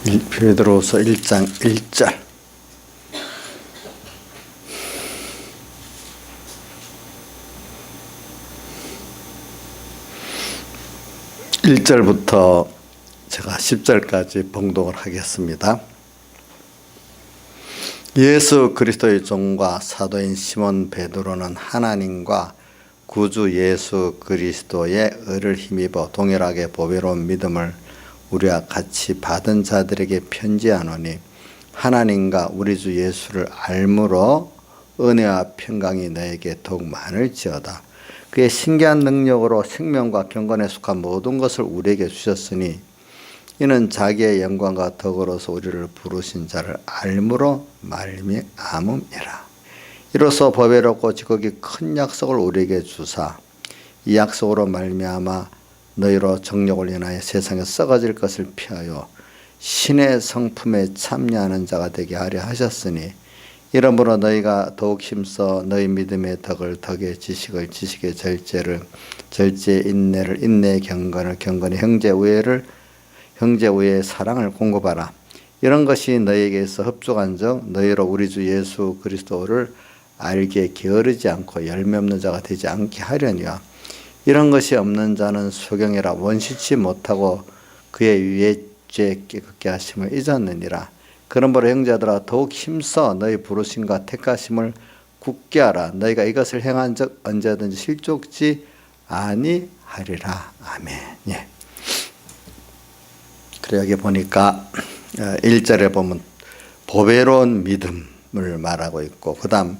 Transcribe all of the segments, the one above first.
베드로서 1장 1절. (1절부터) 제가 10절까지 봉독을 하겠습니다. 예수 그리스도의 종과 사도인 시몬 베드로는 하나님과 구주 예수 그리스도의 의를 힘입어 동일하게 보배로운 믿음을 우리와 같이 받은 자들에게 편지하노니, 하나님과 우리 주 예수를 알므로 은혜와 평강이 너에게 더욱 많을지어다. 그의 신기한 능력으로 생명과 경건에 속한 모든 것을 우리에게 주셨으니, 이는 자기의 영광과 덕으로서 우리를 부르신 자를 알므로 말미암음이라. 이로써 보배롭고 지극히 큰 약속을 우리에게 주사, 이 약속으로 말미암아 너희로 정욕을 인하여 세상에 썩어질 것을 피하여 신의 성품에 참여하는 자가 되게 하려 하셨으니, 이러므로 너희가 더욱 힘써 너희 믿음의 덕을 덕의 지식을 지식의 절제를 절제의 인내를 인내의 경건을 경건의 형제 우애의 사랑을 공급하라. 이런 것이 너희에게서 흡족한즉 너희로 우리 주 예수 그리스도를 알기에 게으르지 않고 열매 없는 자가 되지 않게 하려니와, 이런 것이 없는 자는 소경이라 원시치 못하고 그의 위에 죄 깨끗게 하심을 잊었느니라. 그러므로 형제들아, 더욱 힘써 너희 부르심과 택하심을 굳게 하라. 너희가 이것을 행한 적 언제든지 실족지 아니하리라. 아멘. 예. 그래, 여기 보니까 1절에 보면 보배로운 믿음을 말하고 있고, 그 다음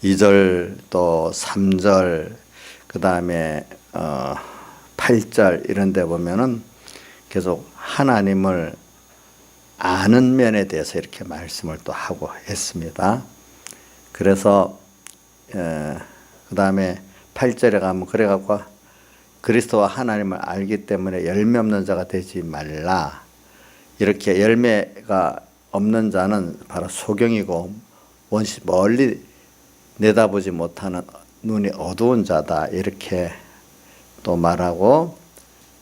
2절 또 3절 그 다음에 8절 이런 데 보면은 계속 하나님을 아는 면에 대해서 이렇게 말씀을 또 하고 했습니다. 그래서 그 다음에 8절에 가면 그래갖고 그리스도와 하나님을 알기 때문에 열매 없는 자가 되지 말라. 이렇게 열매가 없는 자는 바로 소경이고 원시 멀리 내다보지 못하는 눈이 어두운 자다, 이렇게 또 말하고,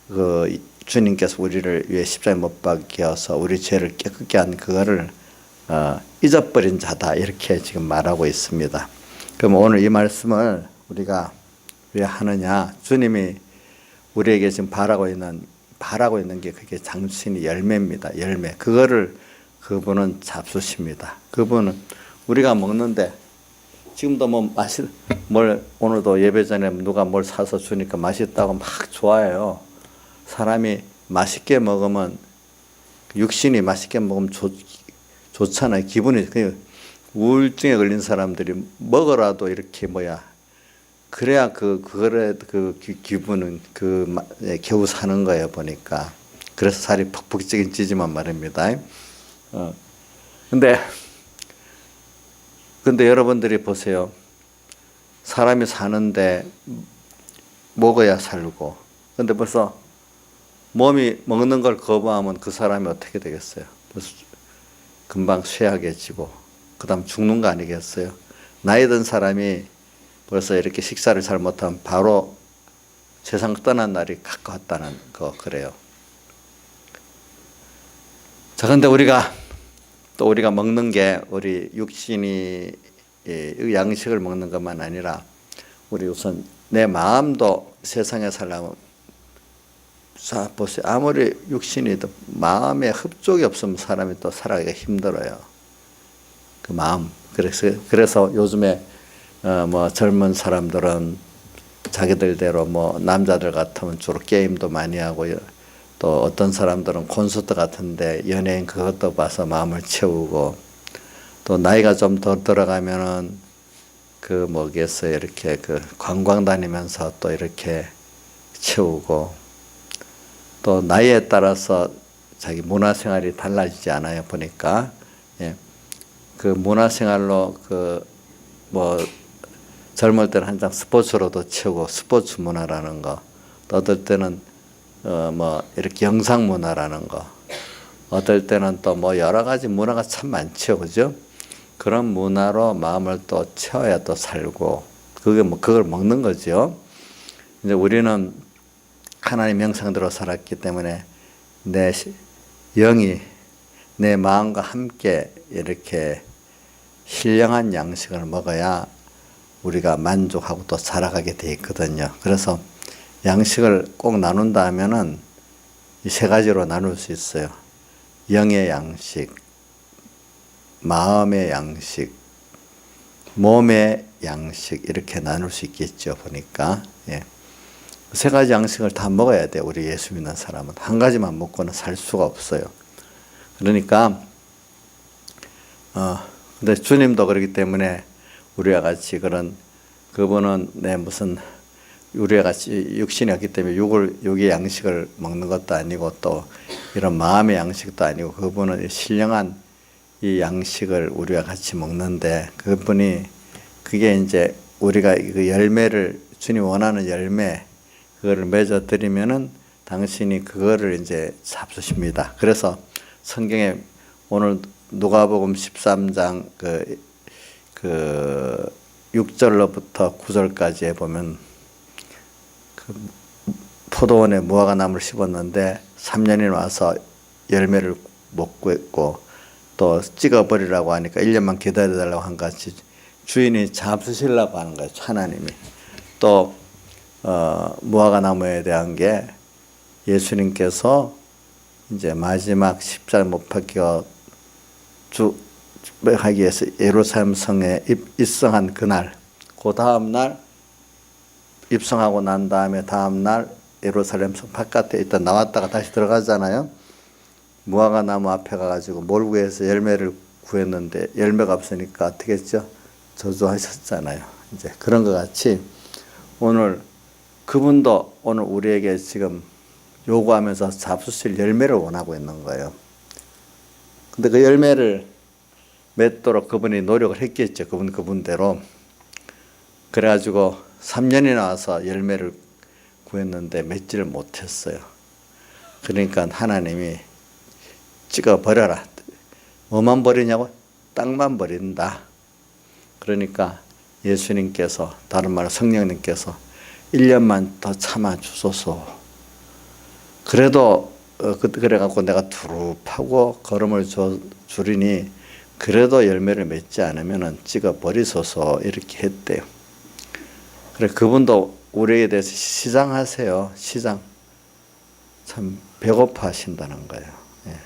그 주님께서 우리를 위해 십자가에 못 박혀서 우리 죄를 깨끗게 한 그거를 잊어버린 자다, 이렇게 지금 말하고 있습니다. 그럼 오늘 이 말씀을 우리가 왜 하느냐? 주님이 우리에게 지금 바라고 있는 게 그게 장신이 열매입니다. 열매. 그거를 그분은 잡수십니다. 그분은 우리가 먹는데 지금도 오늘도 예배 전에 누가 뭘 사서 주니까 맛있다고 막 좋아해요. 사람이 맛있게 먹으면, 육신이 맛있게 먹으면 좋잖아요. 기분이. 우울증에 걸린 사람들이 먹어라도 이렇게 그래야 그 기분은 겨우 사는 거예요, 보니까. 그래서 살이 퍽퍽 찌지만 말입니다. 근데 여러분들이 보세요. 사람이 사는데 먹어야 살고, 근데 벌써 몸이 먹는 걸 거부하면 그 사람이 어떻게 되겠어요? 금방 쇠약해지고, 그 다음 죽는 거 아니겠어요? 나이 든 사람이 벌써 이렇게 식사를 잘못하면 바로 세상 떠난 날이 가까웠다는 거, 그래요. 자, 근데 우리가 먹는 게 우리 육신이 양식을 먹는 것만 아니라 우리 우선 내 마음도 세상에 살려면, 자 보세요. 아무리 육신이도 마음에 흡족이 없으면 사람이 또 살아가기가 힘들어요. 그 마음. 그래서 요즘에 젊은 사람들은 자기들대로 남자들 같으면 주로 게임도 많이 하고, 또 어떤 사람들은 콘서트 같은데 연예인 그것도 봐서 마음을 채우고, 또 나이가 좀 더 들어가면은 이렇게 관광 다니면서 또 이렇게 채우고, 또 나이에 따라서 자기 문화생활이 달라지지 않아요, 보니까. 예. 그 문화생활로 젊을 때는 한창 스포츠로도 채우고, 스포츠 문화라는 거, 또 어떨 때는 이렇게 영상 문화라는 거, 어떨 때는 또 여러 가지 문화가 참 많죠, 그죠? 그런 문화로 마음을 또 채워야 또 살고, 그걸 먹는 거죠. 이제 우리는 하나님 형상대로 살았기 때문에 내 영이 내 마음과 함께 이렇게 신령한 양식을 먹어야 우리가 만족하고 또 살아가게 돼 있거든요. 그래서 양식을 꼭 나눈다 하면은 이 세 가지로 나눌 수 있어요. 영의 양식, 마음의 양식, 몸의 양식, 이렇게 나눌 수 있겠죠. 보니까. 예. 세 가지 양식을 다 먹어야 돼요. 우리 예수 믿는 사람은. 한 가지만 먹고는 살 수가 없어요. 그러니까 근데 주님도 그렇기 때문에 우리와 같이 그분은 무슨 우리와 같이 육신이었기 때문에 육의 양식을 먹는 것도 아니고 또 이런 마음의 양식도 아니고 그분은 신령한 이 양식을 우리와 같이 먹는데 그게 이제 우리가 그 열매를 주님 원하는 열매 그거를 맺어 드리면은 당신이 그거를 이제 잡수십니다. 그래서 성경에 오늘 누가복음 13장 그 6절로부터 9절까지에 보면 그 포도원에 무화과 나무를 심었는데 3년이 와서 열매를 못 구했고 또 찍어버리라고 하니까 1년만 기다려달라고 한 같이 주인이 잡수시려고 하는 거예요. 하나님이. 또 무화과 나무에 대한 게 예수님께서 이제 마지막 십자가 못 박혀 하기 위해서 예루살렘 성에 입성한 그날, 그 다음 날 입성하고 난 다음에 다음 날 예루살렘 성 바깥에 있다 나왔다가 다시 들어가잖아요. 무화과 나무 앞에 가가지고 몰구해서 열매를 구했는데 열매가 없으니까 어떻게 했죠? 저주하셨잖아요. 이제 그런 것 같이 오늘 그분도 오늘 우리에게 지금 요구하면서 잡수실 열매를 원하고 있는 거예요. 근데 그 열매를 맺도록 그분이 노력을 했겠죠. 그분대로. 그래가지고 3년이 나와서 열매를 구했는데 맺지를 못했어요. 그러니까 하나님이 찍어버려라. 뭐만 버리냐고? 땅만 버린다. 그러니까 예수님께서, 다른 말로 성령님께서 1년만 더 참아주소서. 그래도 그래갖고 내가 두릅하고 걸음을 주리니 그래도 열매를 맺지 않으면 찍어버리소서 이렇게 했대요. 그래 그분도 우리에 대해서 시장하세요. 시장. 참 배고파 하신다는 거예요. 예.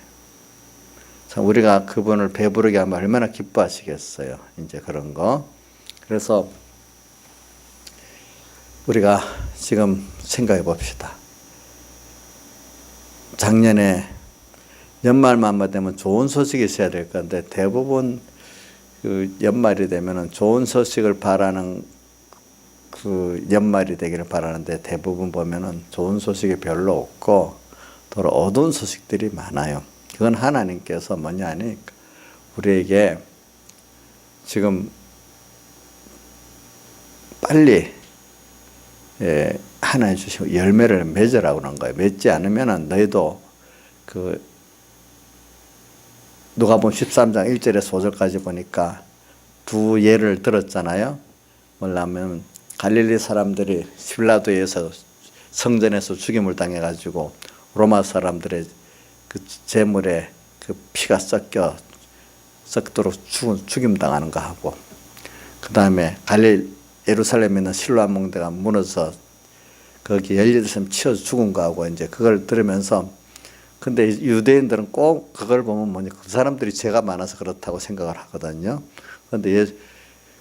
참 우리가 그분을 배부르게 하면 얼마나 기뻐하시겠어요. 이제 그런 거. 그래서 우리가 지금 생각해 봅시다. 작년에 연말만 되면 좋은 소식이 있어야 될 건데 대부분 그 연말이 되면은 좋은 소식을 바라는 그 연말이 되기를 바라는데 대부분 보면은 좋은 소식이 별로 없고 더 어두운 소식들이 많아요. 그건 하나님께서 뭐냐 하니까 우리에게 지금 빨리 하나님 주시고 열매를 맺으라고 그러는 거예요. 맺지 않으면은 너희도 그 누가복음 13장 1절에서 5절까지 보니까 두 예를 들었잖아요. 뭐냐면 갈릴리 사람들이 빌라도에서 성전에서 죽임을 당해가지고 로마 사람들의 그 재물에 그 피가 썩도록 죽임당하는 거 하고, 그 다음에 예루살렘에 있는 실로암 몽대가 무너져 거기 18사람 치여 죽은 거 하고 이제 그걸 들으면서, 근데 유대인들은 꼭 그걸 보면 뭐냐, 그 사람들이 죄가 많아서 그렇다고 생각을 하거든요. 그런데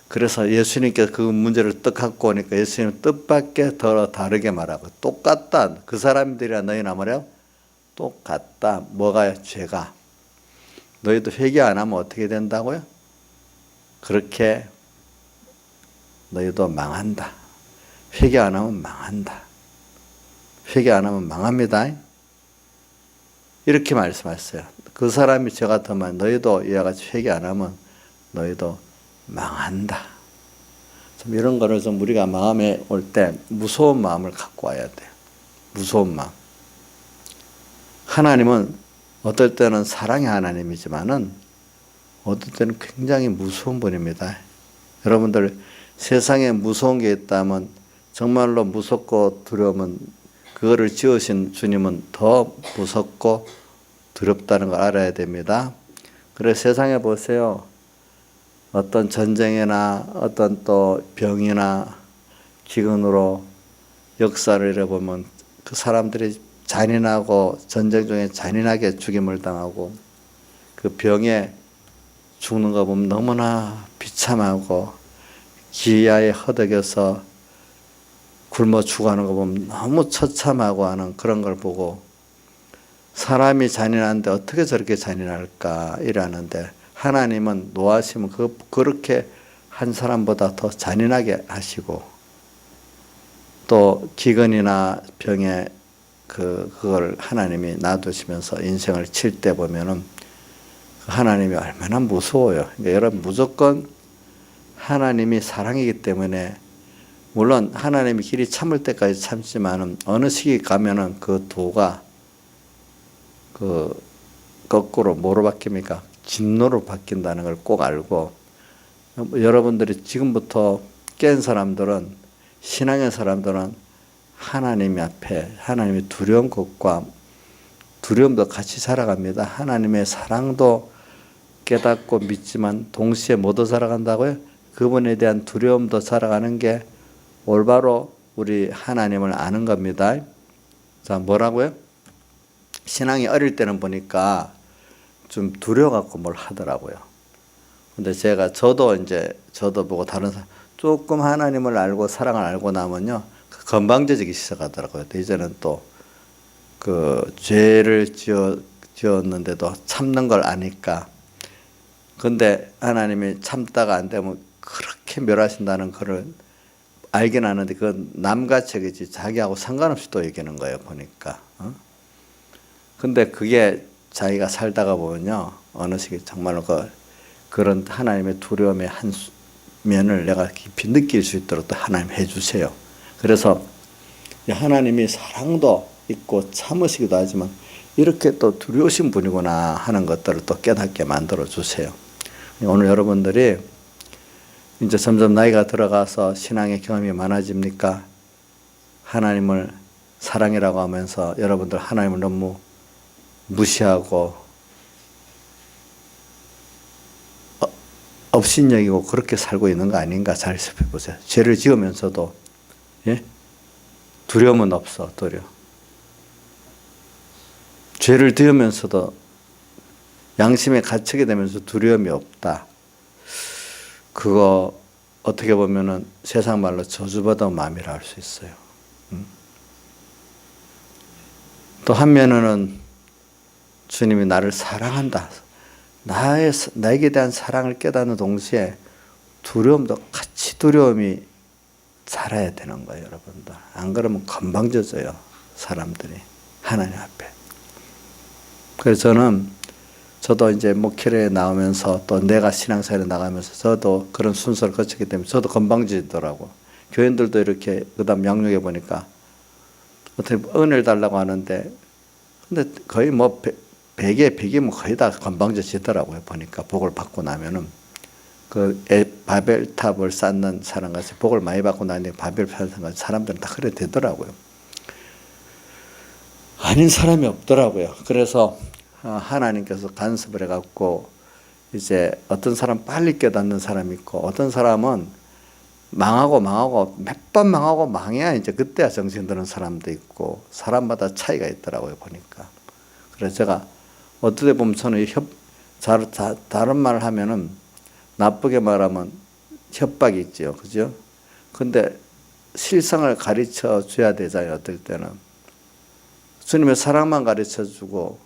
그래서 예수님께서 그 문제를 떡 갖고 오니까 예수님은 뜻밖의 더 다르게 말하고, 똑같다. 그 사람들이랑 너희나 뭐래요? 똑같다. 뭐가 죄가? 너희도 회개 안 하면 어떻게 된다고요? 그렇게 너희도 망한다. 회개 안 하면 망한다. 회개 안 하면 망합니다. 이렇게 말씀하셨어요. 그 사람이 죄가 더 많아. 너희도 이와 같이 회개 안 하면 너희도 망한다. 좀 이런 거를 좀 우리가 마음에 올 때 무서운 마음을 갖고 와야 돼요. 무서운 마음. 하나님은 어떨 때는 사랑의 하나님이지만은 어떨 때는 굉장히 무서운 분입니다. 여러분들 세상에 무서운 게 있다면, 정말로 무섭고 두려우면 그거를 지으신 주님은 더 무섭고 두렵다는 걸 알아야 됩니다. 그래서 세상에 보세요. 어떤 전쟁이나 어떤 또 병이나 기근으로 역사를 잃어보면 그 사람들이 잔인하고 전쟁 중에 잔인하게 죽임을 당하고 그 병에 죽는 거 보면 너무나 비참하고 기아에 허덕여서 굶어 죽어가는 거 보면 너무 처참하고 하는 그런 걸 보고 사람이 잔인한데 어떻게 저렇게 잔인할까 이러는데 하나님은 노하시면 그렇게 한 사람보다 더 잔인하게 하시고 또 기근이나 병에 그걸 하나님이 놔두시면서 인생을 칠 때 보면은 하나님이 얼마나 무서워요. 그러니까 여러분 무조건 하나님이 사랑이기 때문에 물론 하나님이 길이 참을 때까지 참지만은 어느 시기 가면은 그 도가 거꾸로 뭐로 바뀝니까? 진노로 바뀐다는 걸 꼭 알고 여러분들이 지금부터 깬 사람들은 신앙의 사람들은 하나님 앞에 하나님의 두려운 것과 두려움도 같이 살아갑니다. 하나님의 사랑도 깨닫고 믿지만 동시에 뭐도 살아간다고요? 그분에 대한 두려움도 살아가는 게 올바로 우리 하나님을 아는 겁니다. 자, 뭐라고요? 신앙이 어릴 때는 보니까 좀 두려워갖고 뭘 하더라고요. 근데 저도 보고 다른 사람, 조금 하나님을 알고 사랑을 알고 나면요, 건방져지기 시작하더라고요. 이제는 또 죄를 지었는데도 참는 걸 아니까. 근데 하나님이 참다가 안 되면 그렇게 멸하신다는 거를 알긴 아는데 그건 남같이 그지 자기하고 상관없이 또 얘기하는 거예요, 보니까. 근데 그게 자기가 살다가 보면요, 어느 시기 정말로 그런 하나님의 두려움의 한 면을 내가 깊이 느낄 수 있도록 또 하나님 해주세요. 그래서 하나님이 사랑도 있고 참으시기도 하지만 이렇게 또 두려우신 분이구나 하는 것들을 또 깨닫게 만들어 주세요. 오늘 여러분들이 이제 점점 나이가 들어가서 신앙의 경험이 많아집니까? 하나님을 사랑이라고 하면서 여러분들 하나님을 너무 무시하고 업신여기고 그렇게 살고 있는 거 아닌가 잘 살펴보세요. 죄를 지으면서도 두려움은 없어. 죄를 지으면서도 양심에 갇히게 되면서 두려움이 없다. 그거 어떻게 보면은 세상 말로 저주받은 마음이라 할 수 있어요. 또 한면에는 주님이 나를 사랑한다. 나에게 대한 사랑을 깨닫는 동시에 두려움도 같이 두려움이 살아야 되는 거예요, 여러분들. 안 그러면 건방져져요, 사람들이 하나님 앞에. 그래서 저도 이제 목회에 나오면서 또 내가 신앙생활에 나가면서 저도 그런 순서를 거치기 때문에 저도 건방지더라고. 교인들도 이렇게 그다음 양육해 보니까 어떻게 은혜를 달라고 하는데 근데 거의 뭐 100이 거의 다 건방져지더라고요. 보니까 복을 받고 나면은 바벨탑을 쌓는 사람 같이 복을 많이 받고 나니 바벨탑을 쌓는 사람들은 다 그래 되더라고요. 아닌 사람이 없더라고요. 그래서 하나님께서 간섭을 해갖고 이제 어떤 사람 빨리 깨닫는 사람이 있고 어떤 사람은 망하고 몇 번 망하고 망해야 이제 그때야 정신 드는 사람도 있고 사람마다 차이가 있더라고요. 보니까. 그래서 제가 어떻게 보면 저는 다른 말을 하면은 나쁘게 말하면 협박이 있죠. 그죠? 근데 실상을 가르쳐 줘야 되잖아요. 어떨 때는. 주님의 사랑만 가르쳐 주고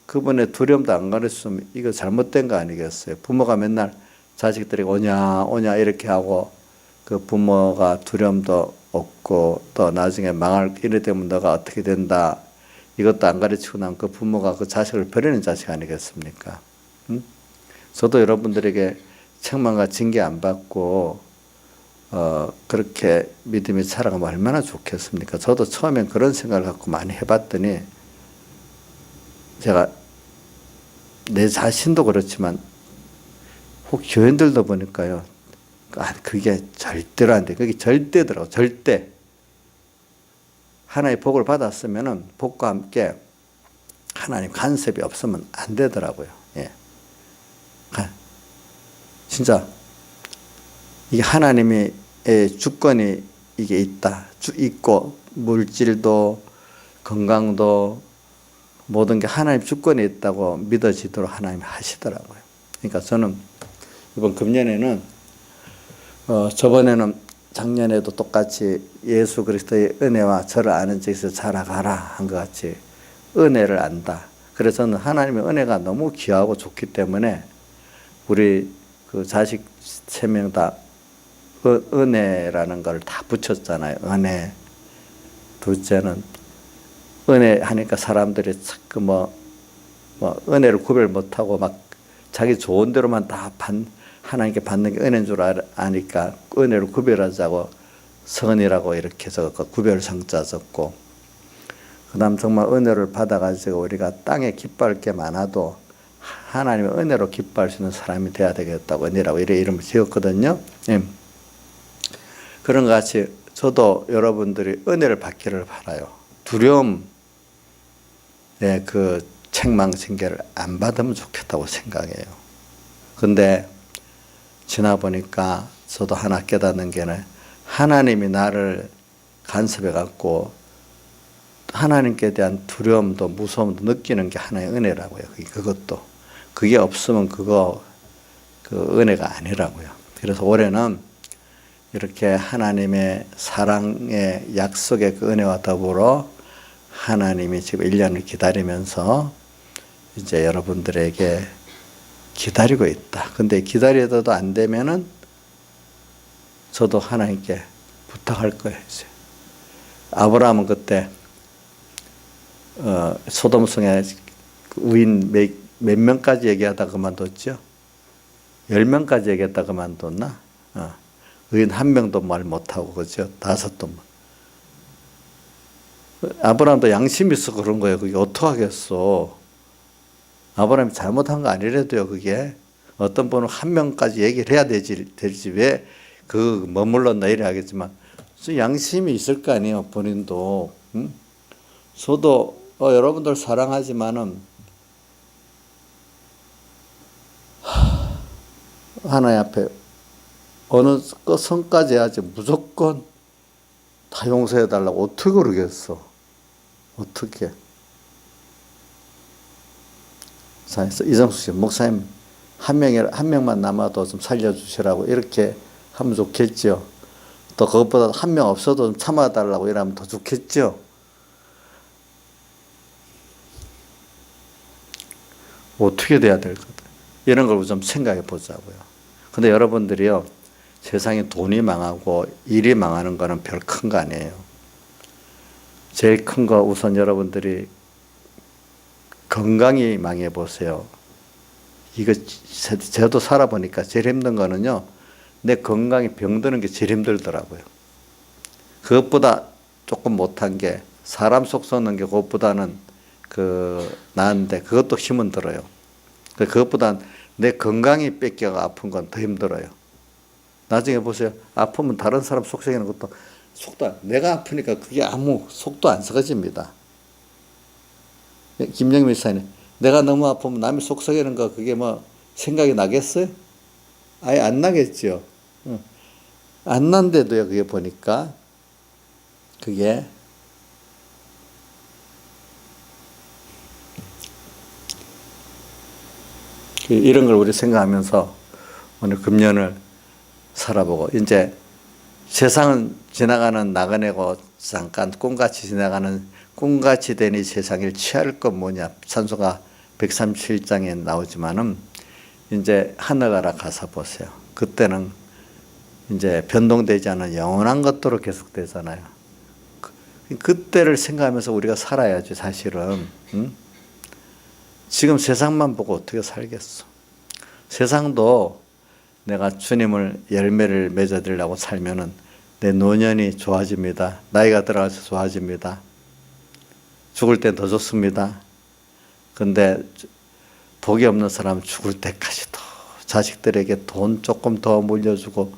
그분의 두려움도 안 가르치면 이거 잘못된 거 아니겠어요? 부모가 맨날 자식들이 오냐 이렇게 하고 그 부모가 두려움도 없고 또 나중에 망할 이래 되면 너가 어떻게 된다 이것도 안 가르치고 나면 그 부모가 그 자식을 버리는 자식 아니겠습니까? 저도 여러분들에게 책망과 징계 안 받고 그렇게 믿음이 자라가면 얼마나 좋겠습니까? 저도 처음엔 그런 생각을 갖고 많이 해봤더니 제가 내 자신도 그렇지만 혹 교인들도 보니까요. 그게 절대로 안 돼. 그게 절대더라고. 절대. 하나의 복을 받았으면은 복과 함께 하나님 간섭이 없으면 안 되더라고요. 예. 진짜 이게 하나님의 주권이 이게 있고 물질도 건강도 모든 게 하나님 주권이 있다고 믿어지도록 하나님이 하시더라고요. 그러니까 저는 이번 금년에는 저번에는 작년에도 똑같이 예수 그리스도의 은혜와 저를 아는 데서 자라가라 한 것 같이 은혜를 안다. 그래서 저는 하나님의 은혜가 너무 귀하고 좋기 때문에 우리 그 자식 3명 다 은혜라는 걸 다 붙였잖아요. 은혜. 둘째는 은혜 하니까 사람들이 자꾸 은혜를 구별 못하고 막 자기 좋은 대로만 다 하나님께 받는 게 은혜인 줄 아니까 은혜를 구별하자고 선이라고 이렇게 적었고 구별성자 적고, 그 다음 정말 은혜를 받아가지고 우리가 땅에 기뻐할 게 많아도 하나님의 은혜로 기뻐할 수 있는 사람이 돼야 되겠다고 은혜라고 이래 이름을 지었거든요. 예. 그런 것 같이 저도 여러분들이 은혜를 받기를 바라요. 두려움, 그 책망징계를 안 받으면 좋겠다고 생각해요. 근데 지나보니까 저도 하나 깨닫는 게는 하나님이 나를 간섭해 갖고 하나님께 대한 두려움도 무서움도 느끼는 게 하나의 은혜라고요. 그것도 그게 없으면 그 은혜가 아니라고요. 그래서 올해는 이렇게 하나님의 사랑의 약속의 그 은혜와 더불어 하나님이 지금 1년을 기다리면서 이제 여러분들에게 기다리고 있다. 근데 기다려도 안 되면은 저도 하나님께 부탁할 거예요. 이제. 아브라함은 그때 소돔성에 의인 몇 명까지 얘기하다 그만뒀죠? 10명까지 얘기했다 그만뒀나? 의인 1명도 말 못하고, 그죠? 5도. 아브라함도 양심이 있어 그런 거예요. 그게 어떡하겠어. 아브라함이 잘못한 거 아니래도요, 그게. 어떤 분은 1명까지 얘기를 해야 되지 왜 머물렀나 이래 하겠지만, 양심이 있을 거 아니에요, 본인도. 응? 저도, 여러분들 사랑하지만은, 하나님 앞에 어느 선까지 해야지 무조건 다 용서해달라고 어떻게 그러겠어. 어떻게. 이정수 씨, 목사님 한 명만 남아도 좀 살려주시라고 이렇게 하면 좋겠죠. 또 그것보다 1명 없어도 좀 참아달라고 이러면 더 좋겠죠. 어떻게 돼야 될까? 이런 걸 좀 생각해 보자고요. 근데 여러분들이요, 세상에 돈이 망하고 일이 망하는 거는 별 큰 거 아니에요. 제일 큰 거 우선 여러분들이 건강이 망해 보세요. 이거 저도 살아보니까 제일 힘든 거는요, 내 건강이 병드는 게 제일 힘들더라고요. 그것보다 조금 못한 게 사람 속 썩는 게 그것보다는 나은데 그것도 힘은 들어요. 그것보다 내 건강이 뺏겨가 아픈 건 더 힘들어요. 나중에 보세요. 아프면 다른 사람 속 썩이는 것도 내가 아프니까 그게 아무 속도 안 썩어집니다. 김영민 목사님, 내가 너무 아프면 남이 속 썩이는 거 그게 생각이 나겠어요? 아예 안 나겠죠. 안 난데도요, 그게 보니까 그게 이런 걸 우리 생각하면서 오늘 금년을 살아보고, 이제 세상은 지나가는 나그네고 잠깐 꿈같이 지나가는 꿈같이 된 이 세상을 취할 것 뭐냐, 찬송가 137장에 나오지만은 이제 하늘나라 가서 보세요. 그때는 이제 변동되지 않은 영원한 것도로 계속되잖아요. 그때를 생각하면서 우리가 살아야지 사실은. 응? 지금 세상만 보고 어떻게 살겠어. 세상도 내가 주님을 열매를 맺어드리려고 살면은 내 노년이 좋아집니다. 나이가 들어가서 좋아집니다. 죽을 땐 더 좋습니다. 근데 복이 없는 사람은 죽을 때까지도 자식들에게 돈 조금 더 물려주고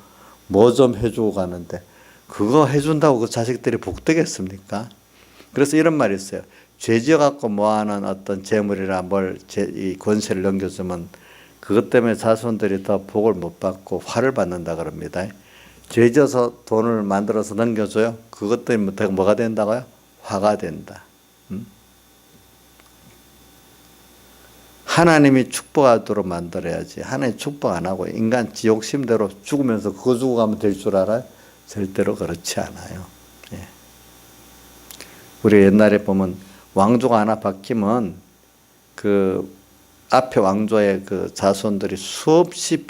뭐 좀 해주고 가는데 그거 해준다고 그 자식들이 복되겠습니까? 그래서 이런 말이 있어요. 죄 지어갖고 뭐하는 어떤 재물이나 이 권세를 넘겨주면 그것 때문에 자손들이 더 복을 못 받고 화를 받는다 그럽니다. 죄 져서 돈을 만들어서 넘겨줘요. 그것 때문에 뭐가 된다고요? 화가 된다. 하나님이 축복하도록 만들어야지. 하나님 축복 안 하고 인간 지 욕심대로 죽으면서 그거 주고 가면 될 줄 알아요? 절대로 그렇지 않아요. 예. 우리 옛날에 보면 왕조가 하나 바뀌면 그 앞에 왕조의 그 자손들이 수없이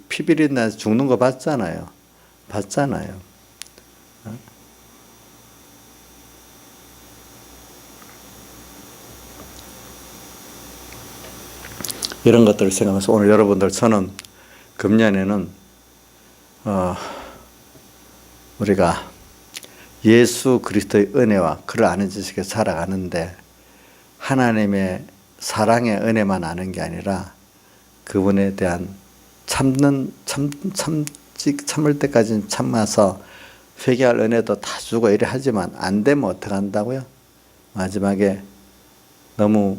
피비린내 나서 죽는 거 봤잖아요. 이런 것들을 생각하면서 오늘 여러분들 저는 금년에는 우리가 예수 그리스도의 은혜와 그를 아는 지식에 살아가는데 하나님의 사랑의 은혜만 아는 게 아니라 그분에 대한 참을 때까지는 참아서 회개할 은혜도 다 주고 이래 하지만 안 되면 어떻게 한다고요? 마지막에 너무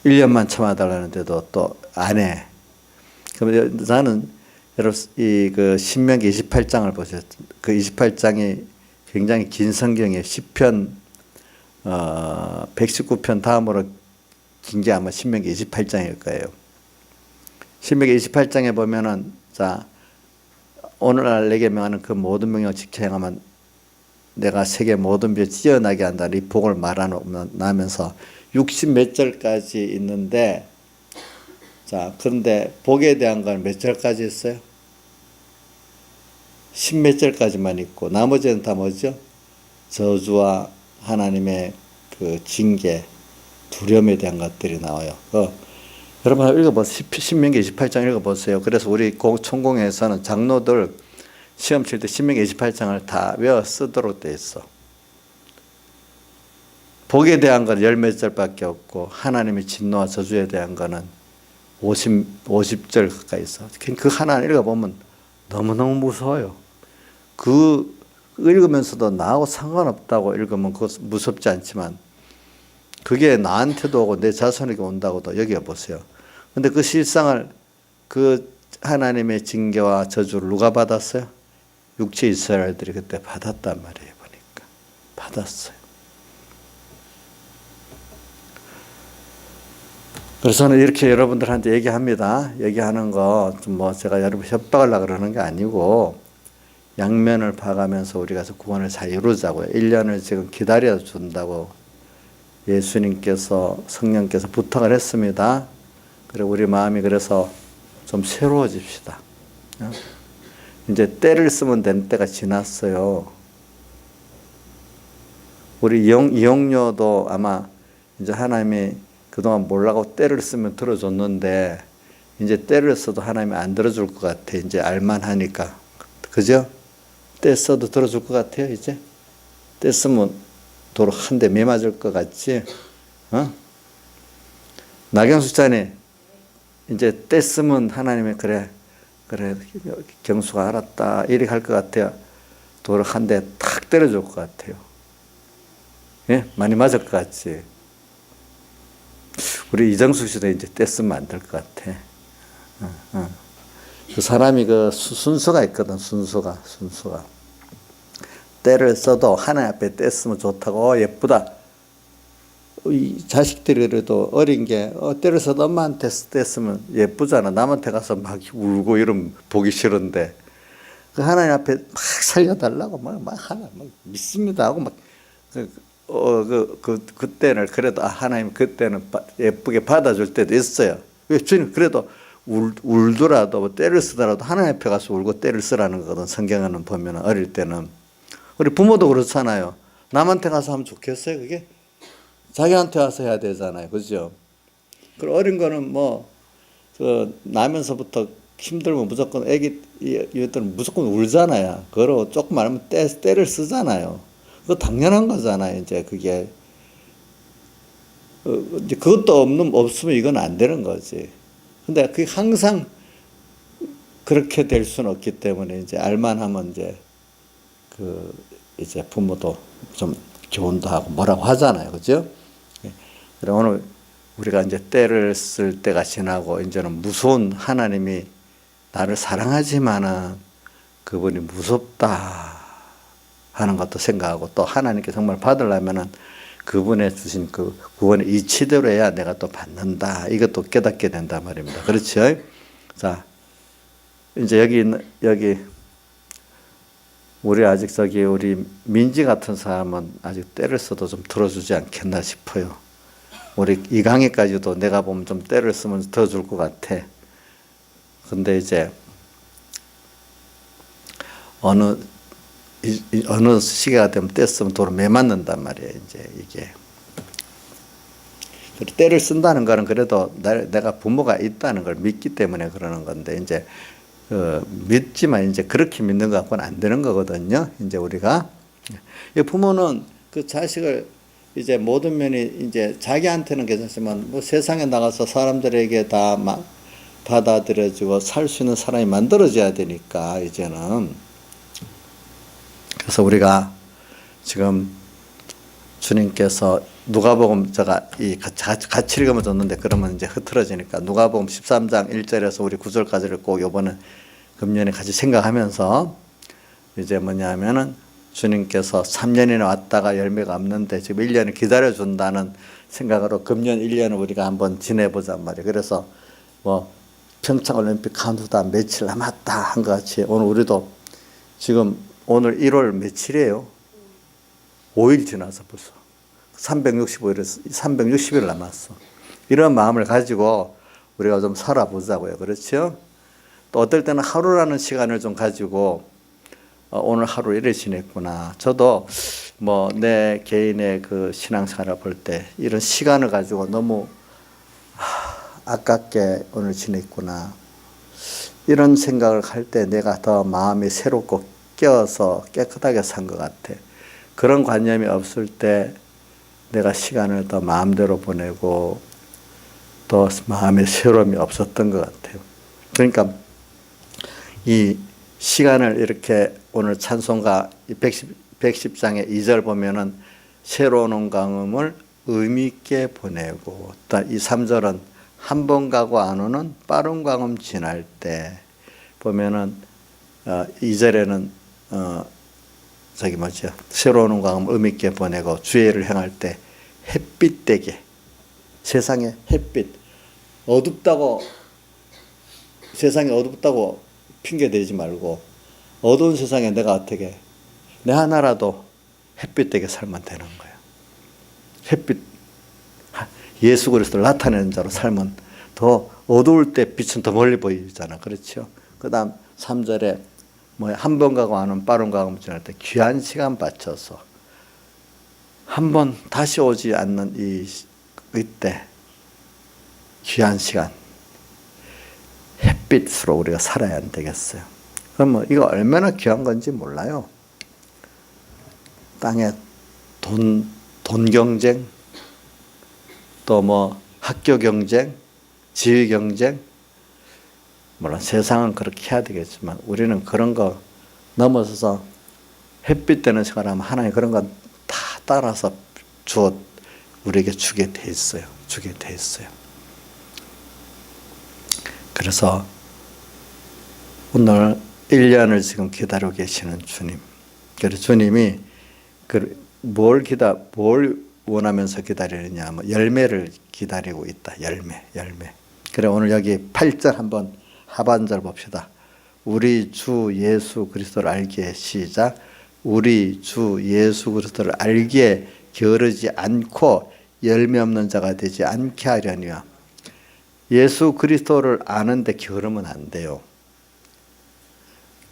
1년만 참아달라는데도 또 안 해. 그럼 나는 여러분 그 신명기 28장을 보셨죠? 그 28장이 굉장히 긴 성경에 시편 119편 다음으로 긴 게 아마 신명기 28장일 거예요. 신명기 28장에 보면은 자 오늘날 내게 명하는 그 모든 명령을 지켜 행하면 내가 세계 모든 별 뛰어나게 한다. 이 복을 말하면서 60 몇 절까지 있는데 자 그런데 복에 대한 건 몇 절까지 있어요? 10 몇 절까지만 있고 나머지는 다 뭐죠? 저주와 하나님의 그 징계, 두려움에 대한 것들이 나와요. 여러분 읽어보세요. 신명기 28장 읽어보세요. 그래서 우리 천공에서는 장로들 시험 칠 때 신명기 28장을 다 외워 쓰도록 돼 있어. 복에 대한 건 열 몇 절밖에 없고 하나님의 진노와 저주에 대한 거는 50절 가까이 있어. 그 하나 읽어보면 너무너무 무서워요. 그 읽으면서도 나하고 상관없다고 읽으면 그거 무섭지 않지만 그게 나한테도 오고 내 자손에게 온다고도 여겨보세요. 근데 그 실상을 그 하나님의 징계와 저주를 누가 받았어요? 육체 이스라엘들이 그때 받았단 말이에요. 보니까 받았어요. 그래서 저는 이렇게 여러분들한테 얘기합니다. 얘기하는 거 좀 뭐 제가 여러분 협박하려고 그러는 게 아니고 양면을 봐가면서 우리가 구원을 잘 이루자고요. 1년을 지금 기다려 준다고 예수님께서 성령께서 부탁을 했습니다. 그리고 우리 마음이 그래서 좀 새로워집시다. 이제 때를 쓰면 된 때가 지났어요. 우리 이용료도 아마 이제 하나님이 그동안 몰라고 때를 쓰면 들어줬는데 이제 때를 써도 하나님이 안 들어줄 것 같아. 이제 알만하니까. 그죠? 때 써도 들어줄 것 같아요. 이제 때 쓰면 도로 한 대 매 맞을 것 같지? 나경수 자네 이제 때 쓰면 하나님이 그래 경수가 알았다 이렇게 할 것 같아요. 도로 한 대 탁 때려줄 것 같아요. 예? 많이 맞을 것 같지? 우리 이정숙 씨도 이제 때 쓰면 안 될 것 같아. 그 사람이 그 순서가 있거든. 순서가 때를 써도 하나님 앞에 때 쓰면 좋다고 예쁘다. 이 자식들이 그래도 어린 게 때를 써도 엄마한테 때 쓰면 예쁘잖아. 남한테 가서 막 울고 이러면 보기 싫은데 그 하나님 앞에 막 살려달라고 막 하나 막 믿습니다 하고 막 그때는 그래도 하나님 그때는 예쁘게 받아줄 때도 있어요. 왜 주님 그래도 울더라도 뭐 때를 쓰더라도 하나님 앞에 가서 울고 때를 쓰라는 거거든. 성경에는 보면 어릴 때는 우리 부모도 그렇잖아요. 남한테 가서 하면 좋겠어요. 그게 자기한테 와서 해야 되잖아요. 그죠? 그리고 어린 거는 뭐 나면서부터 힘들면 무조건 얘들은 무조건 울잖아요. 그러고 조금 알면 때를 쓰잖아요. 그거 당연한 거잖아요. 이제 그게 이제 그것도 없으면 이건 안 되는 거지. 근데 그게 항상 그렇게 될 수는 없기 때문에 이제 알만하면 이제 부모도 좀 교훈도 하고 뭐라고 하잖아요. 그죠? 그래 오늘 우리가 이제 때를 쓸 때가 지나고 이제는 무서운 하나님이 나를 사랑하지만은 그분이 무섭다 하는 것도 생각하고, 또 하나님께 정말 받으려면은 그분의 주신 그 구원의 이치대로 해야 내가 또 받는다, 이것도 깨닫게 된단 말입니다. 그렇죠? 자, 이제 여기 우리 아직 우리 민지 같은 사람은 아직 때를 써도 좀 들어주지 않겠나 싶어요. 우리 이강희까지도 내가 보면 좀 때를 쓰면 더 줄 것 같아. 근데 이제 어느 시기가 되면 때 쓰면 도로 매 맞는단 말이에요. 이제 이게 때를 쓴다는 거는 그래도 내가 부모가 있다는 걸 믿기 때문에 그러는 건데, 이제 믿지만 이제 그렇게 믿는 것 갖고는 안 되는 거거든요. 이제 우리가 부모는 그 자식을 이제 모든 면이 이제 자기한테는 괜찮지만 뭐 세상에 나가서 사람들에게 다 받아들여지고 살 수 있는 사람이 만들어져야 되니까 이제는. 그래서 우리가 지금 주님께서 누가복음 제가 같이 읽으면 좋는데 그러면 이제 흐트러지니까 누가복음 13장 1절에서 우리 9절까지를 꼭 요번에 금년에 같이 생각하면서, 이제 뭐냐면은 주님께서 3년이나 왔다가 열매가 없는데 지금 1년을 기다려준다는 생각으로 금년 1년을 우리가 한번 지내보자 말이에요. 그래서 뭐 평창올림픽 한두다 며칠 남았다 한 것 같이 오늘 우리도 지금 오늘 1월 며칠이에요? 5일 지나서 벌써 360일 남았어. 이런 마음을 가지고 우리가 좀 살아보자고요. 그렇죠? 또 어떨 때는 하루라는 시간을 좀 가지고 오늘 하루 이래 지냈구나. 저도 뭐 내 개인의 그 신앙생활을 볼 때 이런 시간을 가지고 너무 아깝게 오늘 지냈구나, 이런 생각을 할 때 내가 더 마음이 새롭고 깨어서 깨끗하게 산 것 같아. 그런 관념이 없을 때 내가 시간을 더 마음대로 보내고 또 마음의 새로움이 없었던 것 같아요. 그러니까 이 시간을 이렇게 오늘 찬송가 110장의 2절 보면은 새로운 온 강음을 의미 있게 보내고, 또 이 3절은 한 번 가고 안 오는 빠른 강음 지날 때 보면은 2절에는 새로운 온 강음 의미 있게 보내고, 주의를 행할 때 햇빛 되게, 세상에 햇빛, 세상이 어둡다고 핑계 대지 말고 어두운 세상에 내가 어떻게 내 하나라도 햇빛 되게 살면 되는 거예요. 햇빛, 예수 그리스도를 나타내는 자로 살면 더 어두울 때 빛은 더 멀리 보이잖아. 그렇죠? 그 다음 3절에 뭐 한 번 가고 안 오는 빠른 가고 지날 때 귀한 시간 바쳐서 한 번 다시 오지 않는 이때 귀한 시간, 햇빛으로 우리가 살아야 안 되겠어요. 그러면 이거 얼마나 귀한 건지 몰라요. 땅에 돈 경쟁, 또 뭐 학교 경쟁, 지위 경쟁, 물론 세상은 그렇게 해야 되겠지만 우리는 그런 거 넘어서서 햇빛 되는 생활하면 하나님 그런 건 다 따라서 우리에게 주게 돼 있어요. 주게 돼 있어요. 그래서 오늘 1년을 지금 기다리고 계시는 주님. 그래서 주님이 뭘 원하면서 기다리느냐 하면 열매를 기다리고 있다. 열매. 그래 오늘 여기 8절 한번 하반절 봅시다. 우리 주 예수 그리스도를 알기에, 시작. 우리 주 예수 그리스도를 알기에 게으르지 않고 열매 없는 자가 되지 않게 하려니와. 예수 그리스도를 아는데 게으르면 안 돼요.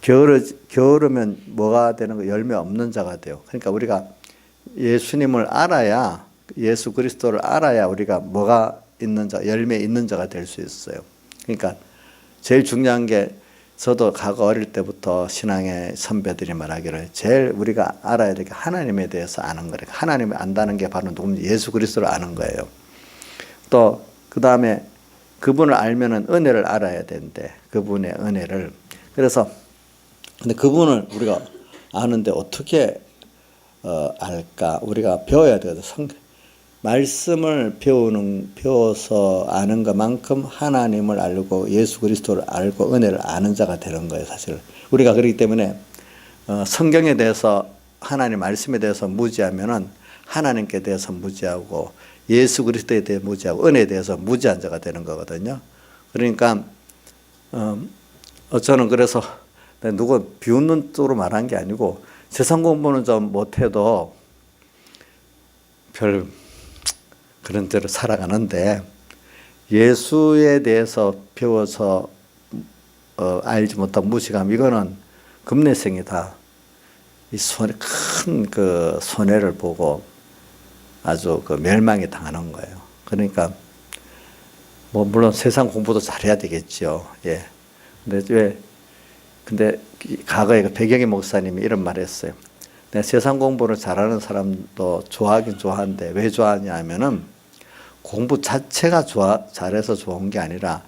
게으르면 뭐가 되는 거? 열매 없는 자가 돼요. 그러니까 우리가 예수님을 알아야, 예수 그리스도를 알아야 우리가 뭐가 있는 자, 열매 있는 자가 될 수 있어요. 그러니까 제일 중요한 게, 저도 과거 어릴 때부터 신앙의 선배들이 말하기를 제일 우리가 알아야 될 게 하나님에 대해서 아는 거예요. 하나님을 안다는 게 바로 누군지 예수 그리스도를 아는 거예요. 또 그 다음에 그분을 알면은 은혜를 알아야 되는데, 그분의 은혜를. 그래서 근데 그분을 우리가 아는데 어떻게 알까? 우리가 배워야 되거든. 말씀을 배워서 아는 것만큼 하나님을 알고 예수 그리스도를 알고 은혜를 아는 자가 되는 거예요, 사실. 우리가 그렇기 때문에 성경에 대해서 하나님 말씀에 대해서 무지하면은 하나님께 대해서 무지하고 예수 그리스도에 대해 무지하고 은혜에 대해서 무지한 자가 되는 거거든요. 그러니까 저는 그래서 누구 비웃는 쪽으로 말한 게 아니고 세상 공부는 좀 못해도 별 그런 대로 살아가는데 예수에 대해서 배워서 알지 못한 무식함, 이거는 금내생이다. 이 큰 그 손해를 보고 아주 그 멸망에 당하는 거예요. 그러니까 뭐 물론 세상 공부도 잘해야 되겠죠. 예. 근데 과거에 그 배경희 목사님이 이런 말을 했어요. 내가 세상 공부를 잘하는 사람도 좋아하긴 좋아하는데 왜 좋아하냐 하면은 공부 자체가 잘해서 좋은 게 아니라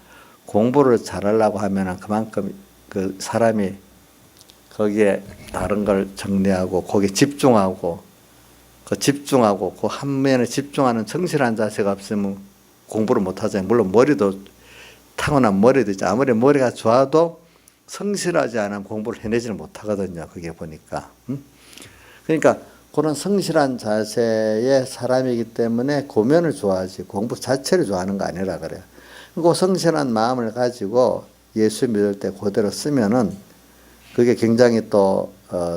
공부를 잘하려고 하면은 그만큼 그 사람이 거기에 다른 걸 정리하고 거기에 집중하고 그 한 면에 집중하는 성실한 자세가 없으면 공부를 못 하잖아요. 물론 머리도 타고난 머리도 있죠. 아무리 머리가 좋아도 성실하지 않으면 공부를 해내지는 못하거든요. 그게 보니까. 그러니까 그런 성실한 자세의 사람이기 때문에 고면을 좋아하지 공부 자체를 좋아하는 거 아니라 그래요. 그 성실한 마음을 가지고 예수 믿을 때 그대로 쓰면은 그게 굉장히 또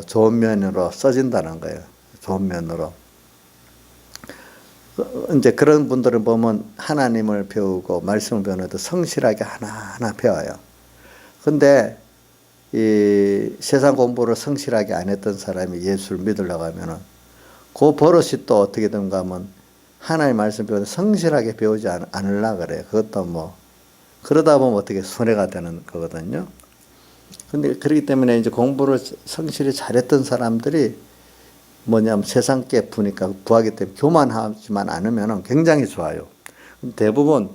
좋은 면으로 써진다는 거예요. 좋은 면으로. 이제 그런 분들을 보면 하나님을 배우고 말씀을 배우는데 성실하게 하나하나 배워요. 근데 이 세상 공부를 성실하게 안 했던 사람이 예수를 믿으려고 하면은 그 버릇이 또 어떻게 된가 하면 하나님 말씀 배우는데 성실하게 배우지 않으려고 그래요. 그것도 뭐 그러다 보면 어떻게 손해가 되는 거거든요. 근데 그렇기 때문에 이제 공부를 성실히 잘했던 사람들이 뭐냐면 세상 게 부니까 부하기 때문에 교만하지만 않으면 굉장히 좋아요. 대부분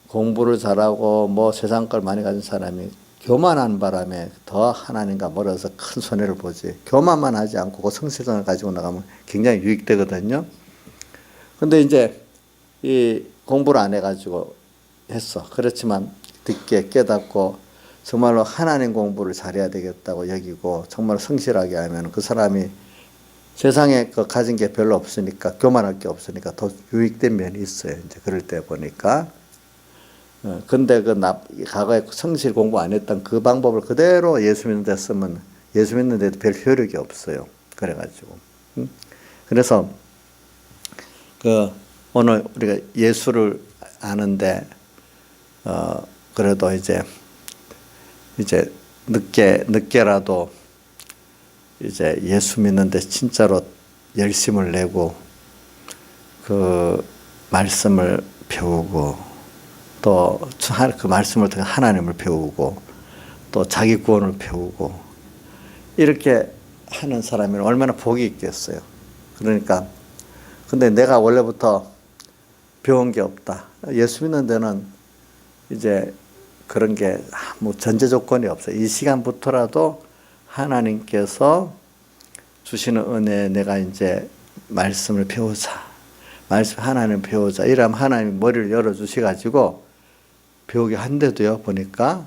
공부를 잘하고 뭐 세상 걸 많이 가진 사람이 교만한 바람에 더 하나님과 멀어서 큰 손해를 보지. 교만만 하지 않고 그 성실성을 가지고 나가면 굉장히 유익되거든요. 근데 이제 이 공부를 안 해가지고 했어. 그렇지만 듣게 깨닫고 정말로 하나님 공부를 잘해야 되겠다고 여기고 정말 성실하게 하면 그 사람이 세상에 그 가진 게 별로 없으니까 교만할 게 없으니까 더 유익된 면이 있어요. 이제 그럴 때 보니까. 근데 과거에 성실 공부 안 했던 그 방법을 그대로 예수 믿는 데 쓰면 예수 믿는 데도 별 효력이 없어요. 그래가지고. 그래서 오늘 우리가 예수를 아는데 그래도 이제 늦게라도 이제 예수 믿는데 진짜로 열심을 내고 그 말씀을 배우고 또 그 말씀을 통해 하나님을 배우고 또 자기 구원을 배우고 이렇게 하는 사람이 얼마나 복이 있겠어요. 그러니까 근데 내가 원래부터 배운 게 없다. 예수 믿는 데는 이제 그런 게 뭐 전제 조건이 없어요. 이 시간부터라도 하나님께서 주시는 은혜 내가 이제 말씀을 배우자. 하나님을 배우자. 이러면 하나님이 머리를 열어주셔가지고 배우게 한데도요, 보니까.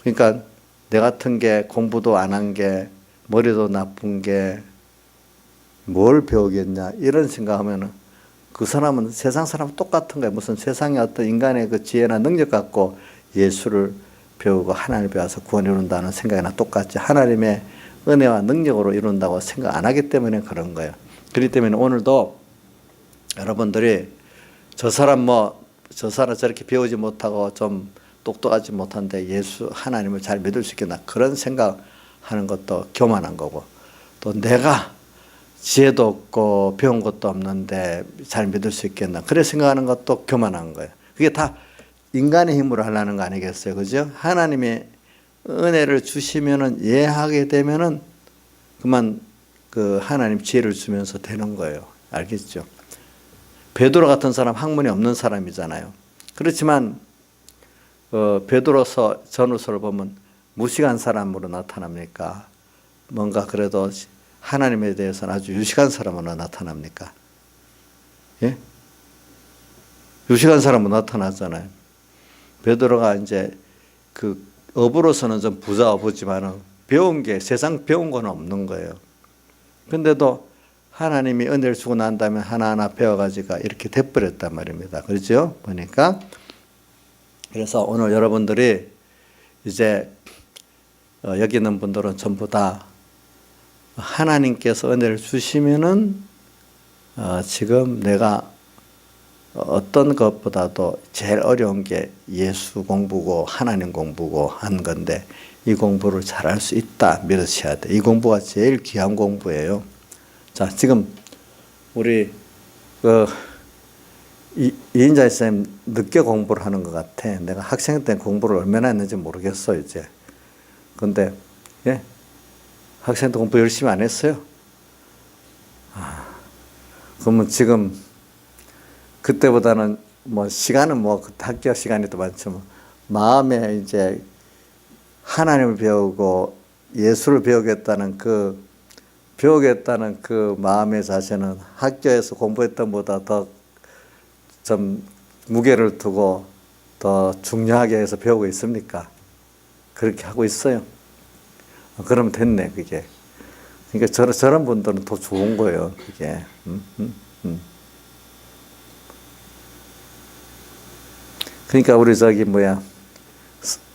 그러니까 내 같은 게 공부도 안 한 게 머리도 나쁜 게 뭘 배우겠냐. 이런 생각하면은 그 사람은 세상 사람은 똑같은 거예요. 무슨 세상의 어떤 인간의 그 지혜나 능력 갖고 예수를 배우고 하나님을 배워서 구원 이룬다는 생각이나 똑같지. 하나님의 은혜와 능력으로 이룬다고 생각 안 하기 때문에 그런 거예요. 그렇기 때문에 오늘도 여러분들이 저 사람 저렇게 배우지 못하고 좀 똑똑하지 못한데 예수 하나님을 잘 믿을 수 있겠나 그런 생각하는 것도 교만한 거고 또 내가 지혜도 없고 배운 것도 없는데 잘 믿을 수 있겠나 그래 생각하는 것도 교만한 거예요. 그게 다 인간의 힘으로 하려는 거 아니겠어요, 그죠? 하나님의 은혜를 주시면은 예하게 되면은 그만 그 하나님 지혜를 주면서 되는 거예요. 알겠죠? 베드로 같은 사람 학문이 없는 사람이잖아요. 그렇지만 베드로서 전후서를 보면 무식한 사람으로 나타납니까? 뭔가 그래도 하나님에 대해서는 아주 유식한 사람으로 나타납니까? 예? 유식한 사람은 나타나잖아요. 베드로가 이제 그 업으로서는 좀 부자 어부지만은 배운 게 세상 배운 건 없는 거예요. 근데도 하나님이 은혜를 주고 난 다음에 하나하나 배워가지고 이렇게 돼버렸단 말입니다. 그렇죠? 보니까. 그래서 오늘 여러분들이 이제 여기 있는 분들은 전부 다 하나님께서 은혜를 주시면은 지금 내가 어떤 것보다도 제일 어려운 게 예수 공부고 하나님 공부고 한 건데 이 공부를 잘할 수 있다 믿으셔야 돼. 이 공부가 제일 귀한 공부예요. 자, 지금 우리 이인자 선생님 늦게 공부를 하는 것 같아. 내가 학생 때 공부를 얼마나 했는지 모르겠어 이제. 근데 예, 학생 때 공부 열심히 안 했어요. 그러면 지금 그때보다는 뭐 시간은 뭐 학교 시간이 더 많지만 마음에 이제 하나님을 배우고 예수를 배우겠다는 그 마음의 자세는 학교에서 공부했던 보다 더 좀 무게를 두고 더 중요하게 해서 배우고 있습니까? 그렇게 하고 있어요. 그러면 됐네 그게. 그러니까 저런 분들은 더 좋은 거예요 그게. 그러니까 우리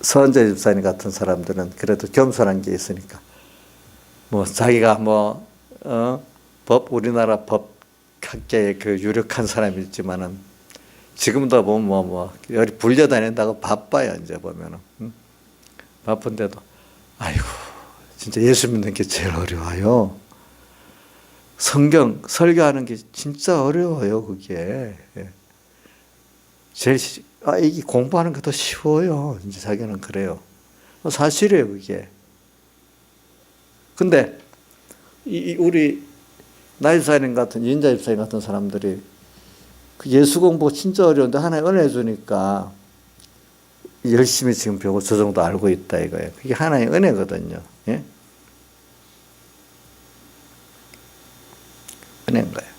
서은재 집사님 같은 사람들은 그래도 겸손한 게 있으니까 뭐 자기가 우리나라 법학계의 그 유력한 사람이 있지만은 지금도 보면 열이 불려다닌다고 바빠요 이제 보면은. 바쁜데도 아이고 진짜 예수 믿는 게 제일 어려워요. 성경 설교하는 게 진짜 어려워요 그게. 제일 이게 공부하는 게 더 쉬워요. 이제 자기는 그래요. 사실이에요 그게. 근데 우리 나이사님 같은 인자 집사님 같은 사람들이 그 예수 공부 진짜 어려운데 하나님 은혜 주니까 열심히 지금 배우고 저 정도 알고 있다 이거예요. 그게 하나의 은혜거든요. 예? 은혜인 거예요.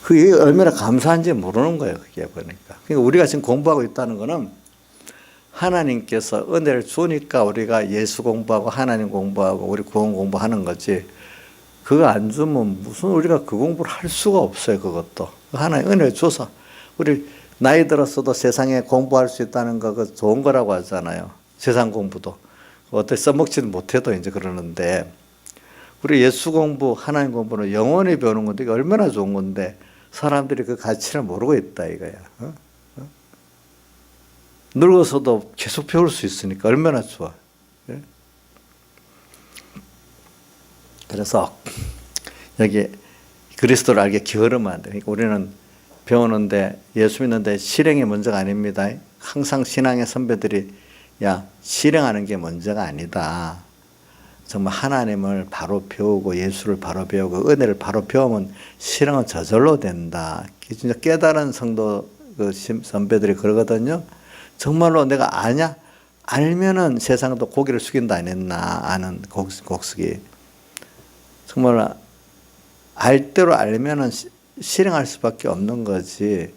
그게 얼마나 감사한지 모르는 거예요. 그게 보니까. 그러니까 우리가 지금 공부하고 있다는 거는 하나님께서 은혜를 주니까 우리가 예수 공부하고 하나님 공부하고 우리 구원 공부하는 거지. 그거 안 주면 무슨 우리가 그 공부를 할 수가 없어요. 그것도. 하나님 은혜를 줘서 우리 나이 들었어도 세상에 공부할 수 있다는 거 그 좋은 거라고 하잖아요. 세상 공부도. 어떻게 써먹지는 못해도 이제 그러는데 우리 예수 공부, 하나님 공부는 영원히 배우는 건데 이게 얼마나 좋은 건데 사람들이 그 가치를 모르고 있다 이거야. 늙어서도 계속 배울 수 있으니까 얼마나 좋아. 그래서 여기 그리스도를 알게 게으르면 안 돼. 그러니까 우리는 배우는데 예수 믿는데 실행이 먼저가 아닙니다. 항상 신앙의 선배들이 야 실행하는 게 먼저가 아니다. 정말 하나님을 바로 배우고 예수를 바로 배우고 은혜를 바로 배우면 실행은 저절로 된다. 진짜 깨달은 성도 선배들이 그러거든요. 정말로 내가 아냐? 알면은 세상도 고개를 숙인다 안 했나 아는 곡식이. 정말 알 대로 알면은 실행할 수밖에 없는 거지.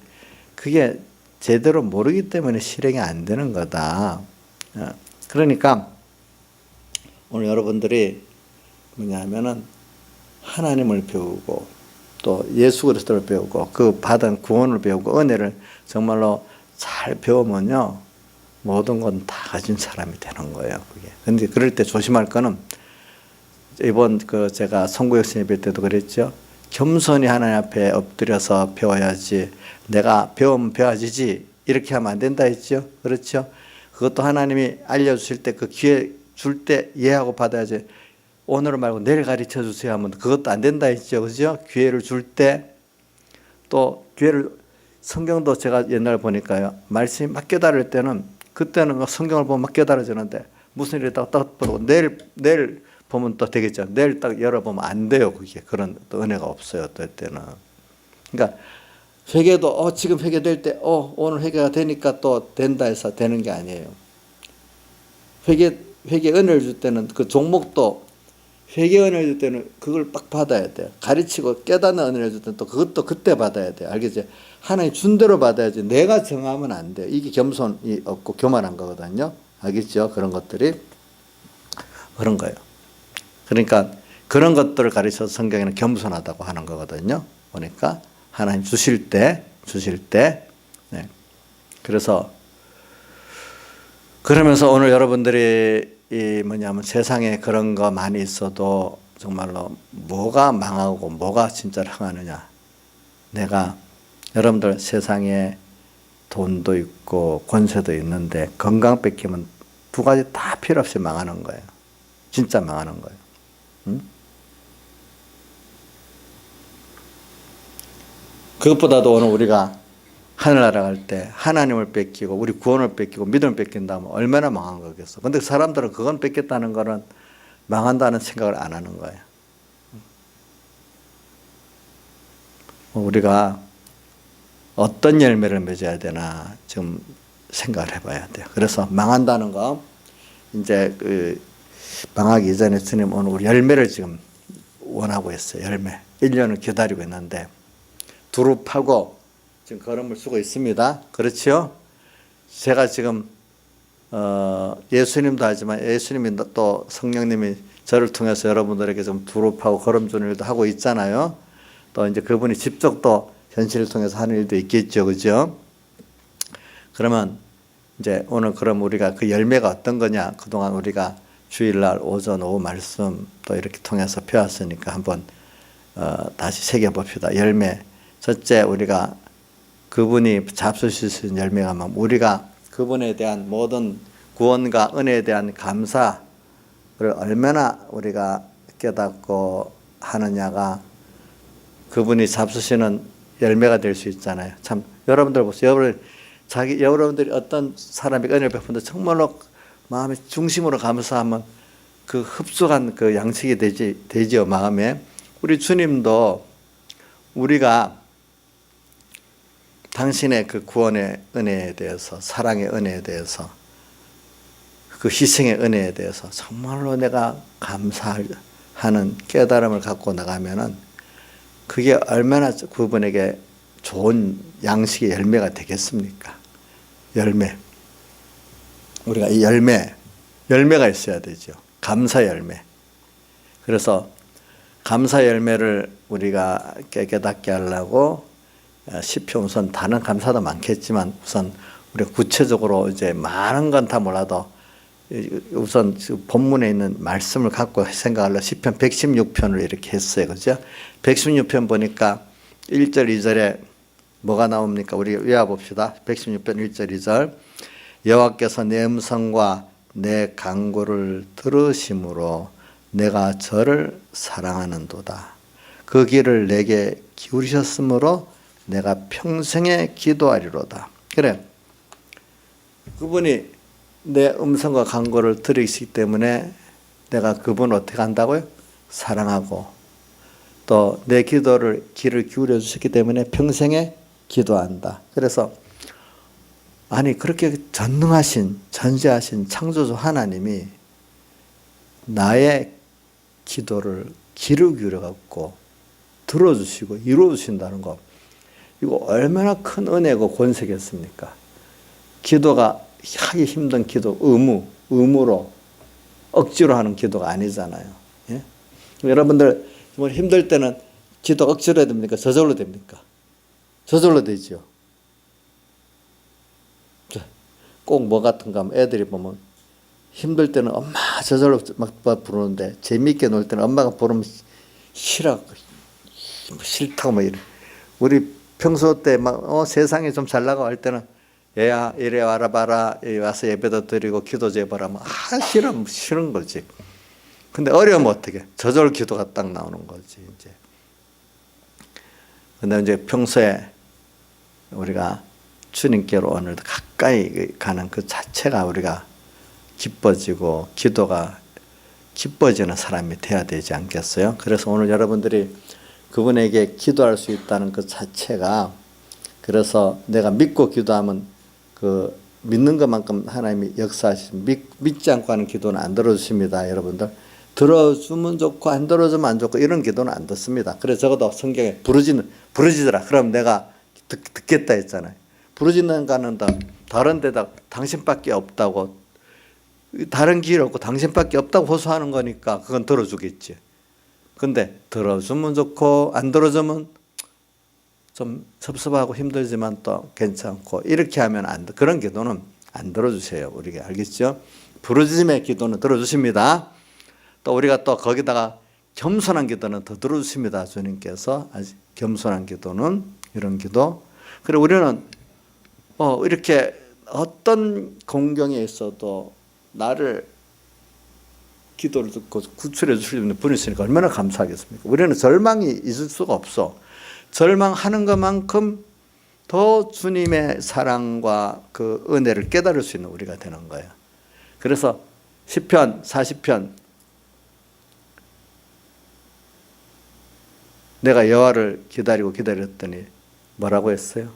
그게 제대로 모르기 때문에 실행이 안 되는 거다. 그러니까 오늘 여러분들이 뭐냐면은 하나님을 배우고 또 예수 그리스도를 배우고 그 받은 구원을 배우고 은혜를 정말로 잘 배우면요 모든 건 다 가진 사람이 되는 거예요. 그게. 근데 그럴 때 조심할 거는 이번 제가 성구역신 예배 때도 그랬죠. 겸손히 하나님 앞에 엎드려서 배워야지. 내가 배우면 배워지지. 이렇게 하면 안 된다 했죠. 그렇죠. 그것도 하나님이 알려주실 때 그 기회 줄 때 이해하고 받아야지. 오늘 말고 내일 가르쳐 주세요 하면 그것도 안 된다 했죠. 그죠? 기회를 줄 때 또 기회를 성경도 제가 옛날 보니까요. 말씀이 막 깨달을 때는 그때는 막 성경을 보면 막 깨달아지는데 무슨 일이 딱 보고 내일 보면 또 되겠죠. 내일 딱 열어보면 안 돼요. 그게 그런 또 은혜가 없어요. 어떨 때는. 그러니까 회개도 지금 회개될 때 오늘 회개가 되니까 또 된다 해서 되는 게 아니에요. 회개 은혜를 줄 때는 그 종목도 회개 은혜를 줄 때는 그걸 빡 받아야 돼요. 가르치고 깨닫는 은혜를 줄 때는 또 그것도 그때 받아야 돼요. 알겠지? 하나님 준 대로 받아야지 내가 정하면 안 돼요. 이게 겸손이 없고 교만한 거거든요. 알겠죠? 그런 것들이 그런 거예요. 그러니까 그런 것들을 가르쳐서 성경에는 겸손하다고 하는 거거든요. 보니까 하나님 주실 때 네. 그래서 그러면서 오늘 여러분들이 이 뭐냐면 세상에 그런 거 많이 있어도 정말로 뭐가 망하고 뭐가 진짜로 흥하느냐. 내가 여러분들 세상에 돈도 있고 권세도 있는데 건강 뺏기면 두 가지 다 필요 없이 망하는 거예요. 진짜 망하는 거예요. 응? 그것보다도 오늘 우리가 하늘나라 갈 때 하나님을 뺏기고 우리 구원을 뺏기고 믿음을 뺏긴다면 얼마나 망한 거겠어. 근데 사람들은 그건 뺏겼다는 거는 망한다는 생각을 안 하는 거예요. 우리가 어떤 열매를 맺어야 되나 좀 생각을 해봐야 돼요. 그래서 망한다는 거 이제 그 망하기 이전에 주님 오늘 우리 열매를 지금 원하고 있어요. 열매. 1년을 기다리고 있는데 두릅하고 지금 걸음을 쓰고 있습니다. 그렇죠? 제가 지금 예수님도 하지만 예수님이 또 성령님이 저를 통해서 여러분들에게 좀 두릅하고 걸음 주는 일도 하고 있잖아요. 또 이제 그분이 직접 또 현실을 통해서 하는 일도 있겠죠. 그죠? 그러면 이제 오늘 그럼 우리가 그 열매가 어떤 거냐? 그동안 우리가 주일날 오전 오후 말씀 또 이렇게 통해서 배웠으니까 한번 다시 새겨봅시다. 열매. 첫째 우리가 그분이 잡수실 수 있는 열매가 막 우리가 그분에 대한 모든 구원과 은혜에 대한 감사를 얼마나 우리가 깨닫고 하느냐가 그분이 잡수시는 열매가 될 수 있잖아요. 참 여러분들 보세요. 여러분들이 어떤 사람이 은혜를 베푼데 정말로 마음의 중심으로 감사하면 그 흡수한 그 양식이 되지요. 마음에. 우리 주님도 우리가 당신의 그 구원의 은혜에 대해서 사랑의 은혜에 대해서 그 희생의 은혜에 대해서 정말로 내가 감사하는 깨달음을 갖고 나가면은 그게 얼마나 그분에게 좋은 양식의 열매가 되겠습니까? 열매. 우리가 이 열매가 있어야 되죠. 감사 열매. 그래서 감사 열매를 우리가 깨닫게 하려고 시편 우선 다른 감사도 많겠지만 우선 우리가 구체적으로 이제 많은 건 다 몰라도 우선 본문에 있는 말씀을 갖고 생각하려 시편 116편을 이렇게 했어요. 그죠? 116편 보니까 1절 2절에 뭐가 나옵니까? 우리 외워봅시다. 116편 1절 2절 여호와께서 내 음성과 내 간구를 들으심으로 내가 저를 사랑하는도다. 그 길을 내게 기울이셨으므로 내가 평생에 기도하리로다. 그래. 그분이 내 음성과 간구를 들으시기 때문에 내가 그분을 어떻게 한다고요? 사랑하고 또 내 기도를 귀를 기울여 주셨기 때문에 평생에 기도한다. 그래서 아니 그렇게 전능하신 전지하신 창조주 하나님이 나의 기도를 귀를 기울여 갖고 들어주시고 이루어주신다는 거 이거 얼마나 큰 은혜고 권세겠습니까? 기도가 하기 힘든 기도 의무로 억지로 하는 기도가 아니잖아요. 예? 여러분들 힘들 때는 기도 억지로 해야 됩니까? 저절로 됩니까? 저절로 되죠. 꼭 뭐 같은가 하면 애들이 보면 힘들 때는 엄마 저절로 막 부르는데 재미있게 놀 때는 엄마가 부르면 싫다고 막 이래. 우리 평소 때 막 세상에 좀 잘 나가고 할 때는 얘야 이래 와라 봐라 와서 예배도 드리고 기도 제보라 하면 싫은 거지. 근데 어려우면 어떻게 저절 기도가 딱 나오는 거지 이제. 근데 이제 평소에 우리가 주님께로 오늘도 가까이 가는 그 자체가 우리가 기뻐지고 기도가 기뻐지는 사람이 돼야 되지 않겠어요? 그래서 오늘 여러분들이 그분에게 기도할 수 있다는 그 자체가 그래서 내가 믿고 기도하면 그 믿는 것만큼 하나님이 역사하시면 믿지 않고 하는 기도는 안 들어주십니다. 여러분들 들어주면 좋고 안 들어주면 안 좋고 이런 기도는 안 듣습니다. 그래서 적어도 성경에 부르짖으라. 그럼 내가 듣겠다 했잖아요. 부르짖는가는 다른 데다 당신밖에 없다고, 다른 길 없고 당신밖에 없다고 호소하는 거니까 그건 들어주겠지. 근데 들어주면 좋고 안 들어주면 좀 섭섭하고 힘들지만 또 괜찮고 이렇게 하면 안 돼. 그런 기도는 안 들어주세요. 우리가 알겠죠? 부르짖음의 기도는 들어주십니다. 또 우리가 또 거기다가 겸손한 기도는 더 들어주십니다. 주님께서 아주 겸손한 기도는 이런 기도. 그리고 우리는 이렇게 어떤 공경에 있어도 나를 기도를 듣고 구출해 주실 분이 있으니까 얼마나 감사하겠습니까? 우리는 절망이 있을 수가 없어. 절망하는 것만큼 더 주님의 사랑과 그 은혜를 깨달을 수 있는 우리가 되는 거예요. 그래서 시편 40편 내가 여호와를 기다렸더니 뭐라고 했어요?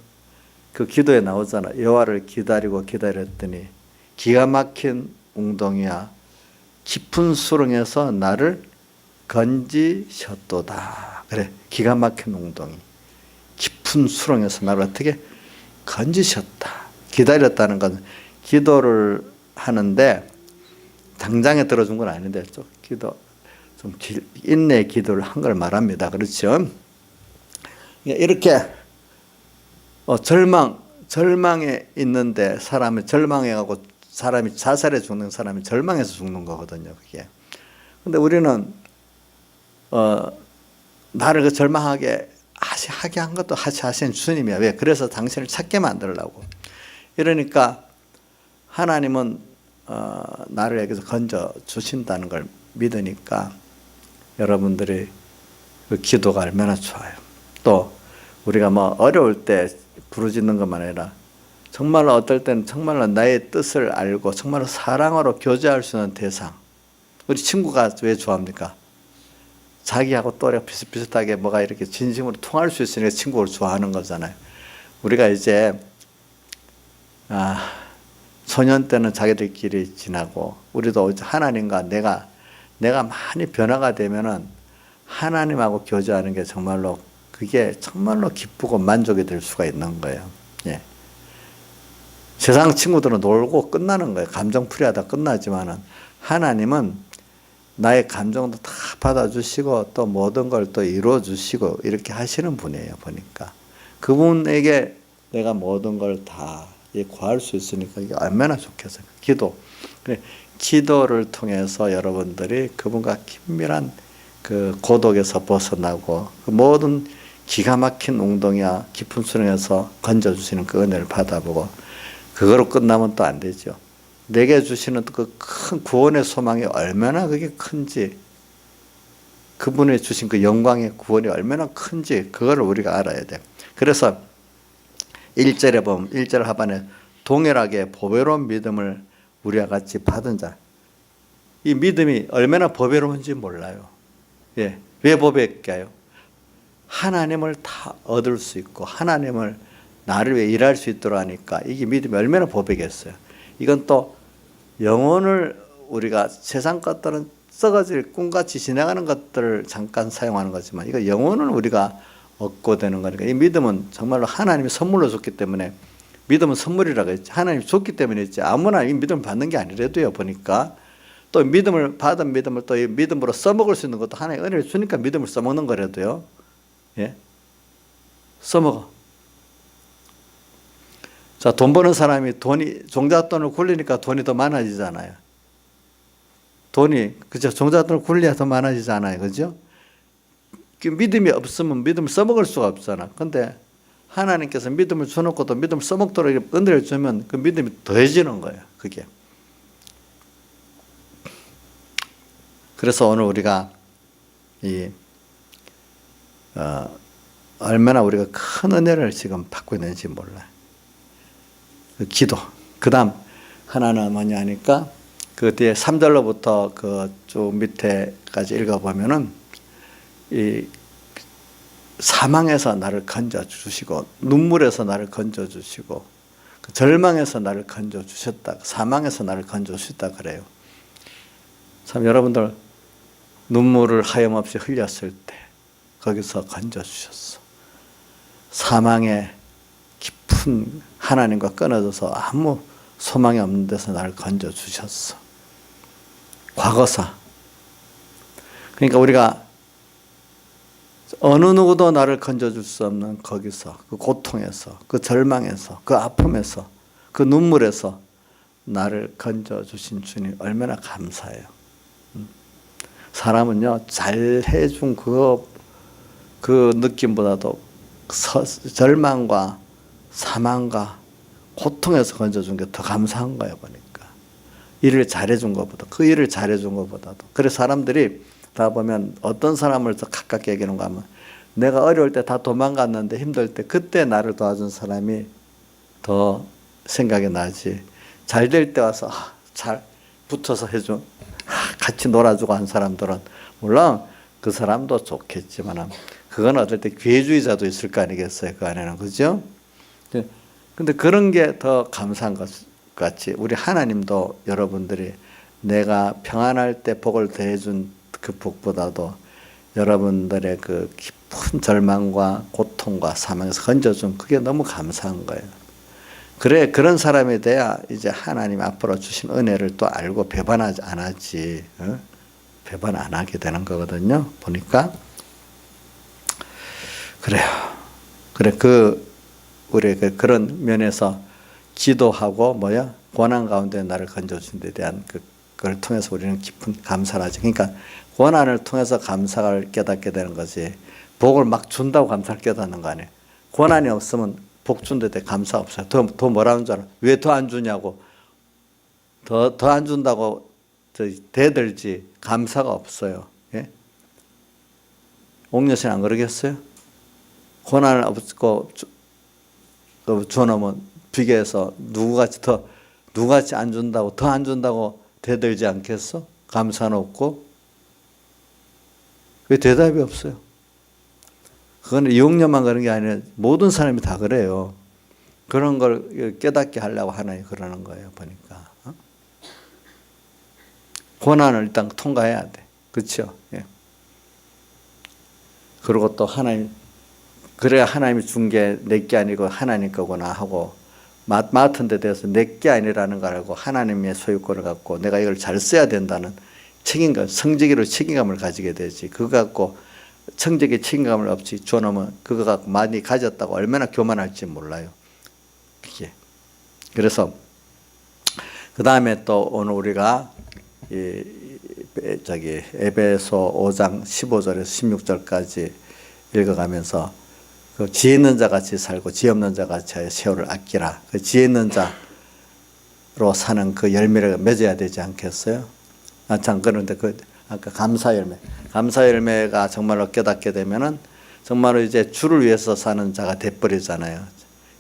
그 기도에 나오잖아. 여호와를 기다렸더니 기가 막힌 웅덩이야 깊은 수렁에서 나를 건지셨도다. 그래, 기가 막힌 웅덩이 깊은 수렁에서 나를 어떻게 건지셨다. 기다렸다는 건 기도를 하는데 당장에 들어준 건 아닌데 좀 인내의 기도를 한 걸 말합니다. 그렇죠? 이렇게 절망에 있는데 사람이 절망해가고 사람이 자살해 죽는 사람이 절망해서 죽는 거거든요. 그게. 근데 우리는 나를 그 절망하게 하게 한 것도 하신 주님이야. 왜? 그래서 당신을 찾게 만들려고. 이러니까 하나님은 나를 여기서 건져 주신다는 걸 믿으니까 여러분들이 그 기도가 얼마나 좋아요. 또 우리가 뭐 어려울 때 부르짖는 것만 아니라 정말로 어떨 때는 정말로 나의 뜻을 알고 정말로 사랑으로 교제할 수 있는 대상. 우리 친구가 왜 좋아합니까? 자기하고 또래 비슷비슷하게 뭐가 이렇게 진심으로 통할 수 있으니까 친구를 좋아하는 거잖아요. 우리가 이제 소년 때는 자기들끼리 지나고 우리도 하나님과 내가 많이 변화가 되면은 하나님하고 교제하는 게 정말로 그게 정말로 기쁘고 만족이 될 수가 있는 거예요. 예. 세상 친구들은 놀고 끝나는 거예요. 감정풀이하다 끝나지만은 하나님은 나의 감정도 다 받아주시고 또 모든 걸 또 이루어주시고 이렇게 하시는 분이에요. 보니까 그분에게 내가 모든 걸 다 구할 수 있으니까 이게 얼마나 좋겠어요. 기도를 통해서 여러분들이 그분과 긴밀한 그 고독에서 벗어나고 그 모든 기가 막힌 웅덩이와 깊은 수렁에서 건져주시는 그 은혜를 받아보고 그거로 끝나면 또 안 되죠. 내게 주시는 그 큰 구원의 소망이 얼마나 그게 큰지, 그분이 주신 그 영광의 구원이 얼마나 큰지 그거를 우리가 알아야 돼요. 그래서 1절에 보면 1절 하반에 동일하게 보배로운 믿음을 우리와 같이 받은 자. 이 믿음이 얼마나 보배로운지 몰라요. 예. 왜 보배일까요? 하나님을 다 얻을 수 있고 하나님을 나를 위해 일할 수 있도록 하니까 이게 믿음이 얼마나 보배겠어요. 이건 또 영혼을 우리가 세상 것들은 썩어질 꿈같이 지나가는 것들을 잠깐 사용하는 거지만 이거 영혼을 우리가 얻고 되는 거니까 이 믿음은 정말로 하나님이 선물로 줬기 때문에 믿음은 선물이라고 했지. 하나님이 줬기 때문에 했지. 아무나 이 믿음을 받는 게 아니라도요. 보니까 또 믿음을 받은 믿음을 또 이 믿음으로 써먹을 수 있는 것도 하나님의 은혜를 주니까 믿음을 써먹는 거라도요. 예, 써먹어. 자, 돈 버는 사람이 종잣돈을 굴리니까 돈이 더 많아지잖아요. 그죠? 종잣돈을 굴려야 더 많아지잖아요. 그죠? 믿음이 없으면 믿음을 써먹을 수가 없잖아. 근데 하나님께서 믿음을 주놓고 또 믿음을 써먹도록 은혜를 주면 그 믿음이 더해지는 거예요. 그게. 그래서 오늘 우리가 얼마나 우리가 큰 은혜를 지금 받고 있는지 몰라요. 그 기도. 그 다음 하나는 뭐냐 하니까 그 뒤에 3절로부터 그 쭉 밑에까지 읽어보면은 이 사망에서 나를 건져주시고 눈물에서 나를 건져주시고 그 절망에서 나를 건져주셨다. 사망에서 나를 건져주셨다 그래요. 참 여러분들 눈물을 하염없이 흘렸을 때 거기서 건져주셨어. 사망의 깊은 하나님과 끊어져서 아무 소망이 없는 데서 나를 건져주셨어. 과거사. 그러니까 우리가 어느 누구도 나를 건져줄 수 없는 거기서, 그 고통에서, 그 절망에서, 그 아픔에서, 그 눈물에서 나를 건져주신 주님 얼마나 감사해요. 사람은요, 잘 해준 그 느낌보다도 절망과 사망과 고통에서 건져준 게 더 감사한 거예요, 보니까. 일을 잘해준 것보다, 그 일을 잘해준 것보다도. 그래서 사람들이 다 보면 어떤 사람을 더 가깝게 여기는가 하면 내가 어려울 때 다 도망갔는데 힘들 때 그때 나를 도와준 사람이 더 생각이 나지. 잘 될 때 와서 잘 붙어서 해준, 같이 놀아주고 한 사람들은 물론 그 사람도 좋겠지만 그건 어떨 때 기회주의자도 있을 거 아니겠어요, 그 안에는. 그죠? 근데 그런 게 더 감사한 것 같이 우리 하나님도 여러분들이 내가 평안할 때 복을 더해준 그 복보다도 여러분들의 그 깊은 절망과 고통과 사망에서 건져준 그게 너무 감사한 거예요. 그래, 그런 사람이 돼야 이제 하나님 앞으로 주신 은혜를 또 알고 배반하지 안 하지. 배반 안 하게 되는 거거든요. 보니까. 그래요. 그래, 우리 그런 면에서 기도하고 고난 가운데 나를 건져준 데 대한 그걸 통해서 우리는 깊은 감사를 하죠. 그러니까 고난을 통해서 감사를 깨닫게 되는 거지. 복을 막 준다고 감사를 깨닫는 거 아니에요. 고난이 없으면 복 준 데 대해 감사 없어요. 더 뭐라는 줄 알아? 왜 더 안 주냐고. 더 안 준다고 대들지 감사가 없어요. 예? 옥녀씨는 안 그러겠어요? 고난을 없고 주놓으면 비교해서 누구같이 안 준다고, 더 안 준다고 대들지 않겠어? 감사는 없고. 왜 대답이 없어요? 그건 이용녀만 그런 게 아니라 모든 사람이 다 그래요. 그런 걸 깨닫게 하려고 하나님 그러는 거예요, 보니까. 고난을 일단 통과해야 돼. 그렇죠? 예. 그리고 또 하나님, 그래야 하나님이 준 게 내 게 아니고 하나님 거구나 하고 맡은 데 대해서 내 게 아니라는 걸 알고 하나님의 소유권을 갖고 내가 이걸 잘 써야 된다는 책임감, 성직으로 책임감을 가지게 되지. 그거 갖고 성직의 책임감을 없이 줘놓으면 그거 갖고 많이 가졌다고 얼마나 교만할지 몰라요. 그게. 그래서 그 다음에 또 오늘 우리가 에베소 5장 15절에서 16절까지 읽어가면서 그 지혜 있는 자 같이 살고 지혜 없는 자 같이 하여 세월을 아끼라. 그 지혜 있는 자로 사는 그 열매를 맺어야 되지 않겠어요? 참 그런데 아까 감사 열매가 정말로 깨닫게 되면은 정말로 이제 주를 위해서 사는 자가 돼버리잖아요.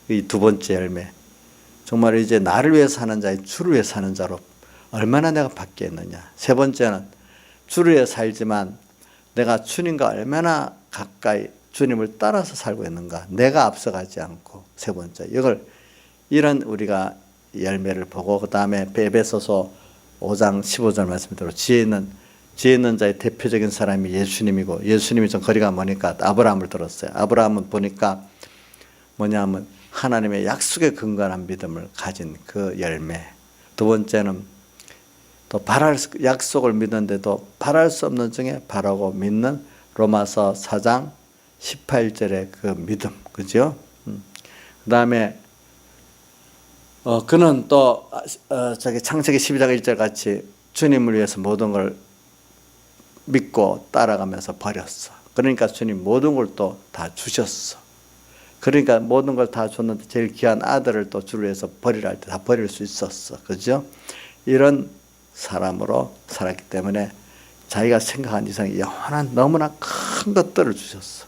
이 두 번째 열매. 정말 이제 나를 위해서 사는 자의 주를 위해서 사는 자로 얼마나 내가 바뀌었느냐. 세 번째는 주를 위해 살지만 내가 주님과 얼마나 가까이 주님을 따라서 살고 있는가. 내가 앞서가지 않고. 세 번째. 이런 우리가 열매를 보고 그 다음에 에베소서 5장 15절 말씀대로 지혜 있는 자의 대표적인 사람이 예수님이고 예수님이 좀 거리가 머니까 아브라함을 들었어요. 아브라함은 보니까 뭐냐면 하나님의 약속에 근거한 믿음을 가진 그 열매. 두 번째는 또 약속을 믿는데도 바랄 수 없는 중에 바라고 믿는 로마서 4장 18절의 그 믿음. 그죠? 그 다음에 그는 또 창세기 12장 1절 같이 주님을 위해서 모든 걸 믿고 따라가면서 버렸어. 그러니까 주님 모든 걸 또 다 주셨어. 그러니까 모든 걸 다 줬는데 제일 귀한 아들을 또 주를 위해서 버리라 할 때 다 버릴 수 있었어. 그죠? 이런 사람으로 살았기 때문에 자기가 생각한 이상 영원한 너무나 큰 것들을 주셨어.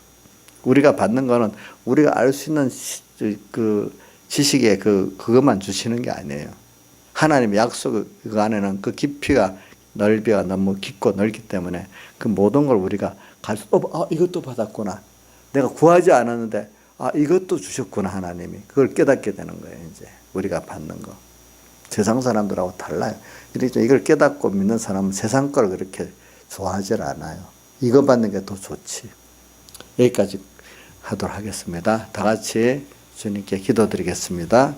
우리가 받는 거는 우리가 알 수 있는 그 지식의 그것만 주시는 게 아니에요. 하나님의 약속 그 안에는 그 깊이가 넓이가 너무 깊고 넓기 때문에 그 모든 걸 우리가 이것도 받았구나. 내가 구하지 않았는데 이것도 주셨구나 하나님이. 그걸 깨닫게 되는 거예요. 이제 우리가 받는 거. 세상 사람들하고 달라요. 그래서 이걸 깨닫고 믿는 사람은 세상 걸 그렇게 좋아하질 않아요. 이거 받는 게 더 좋지. 여기까지 하도록 하겠습니다. 다 같이 주님께 기도드리겠습니다.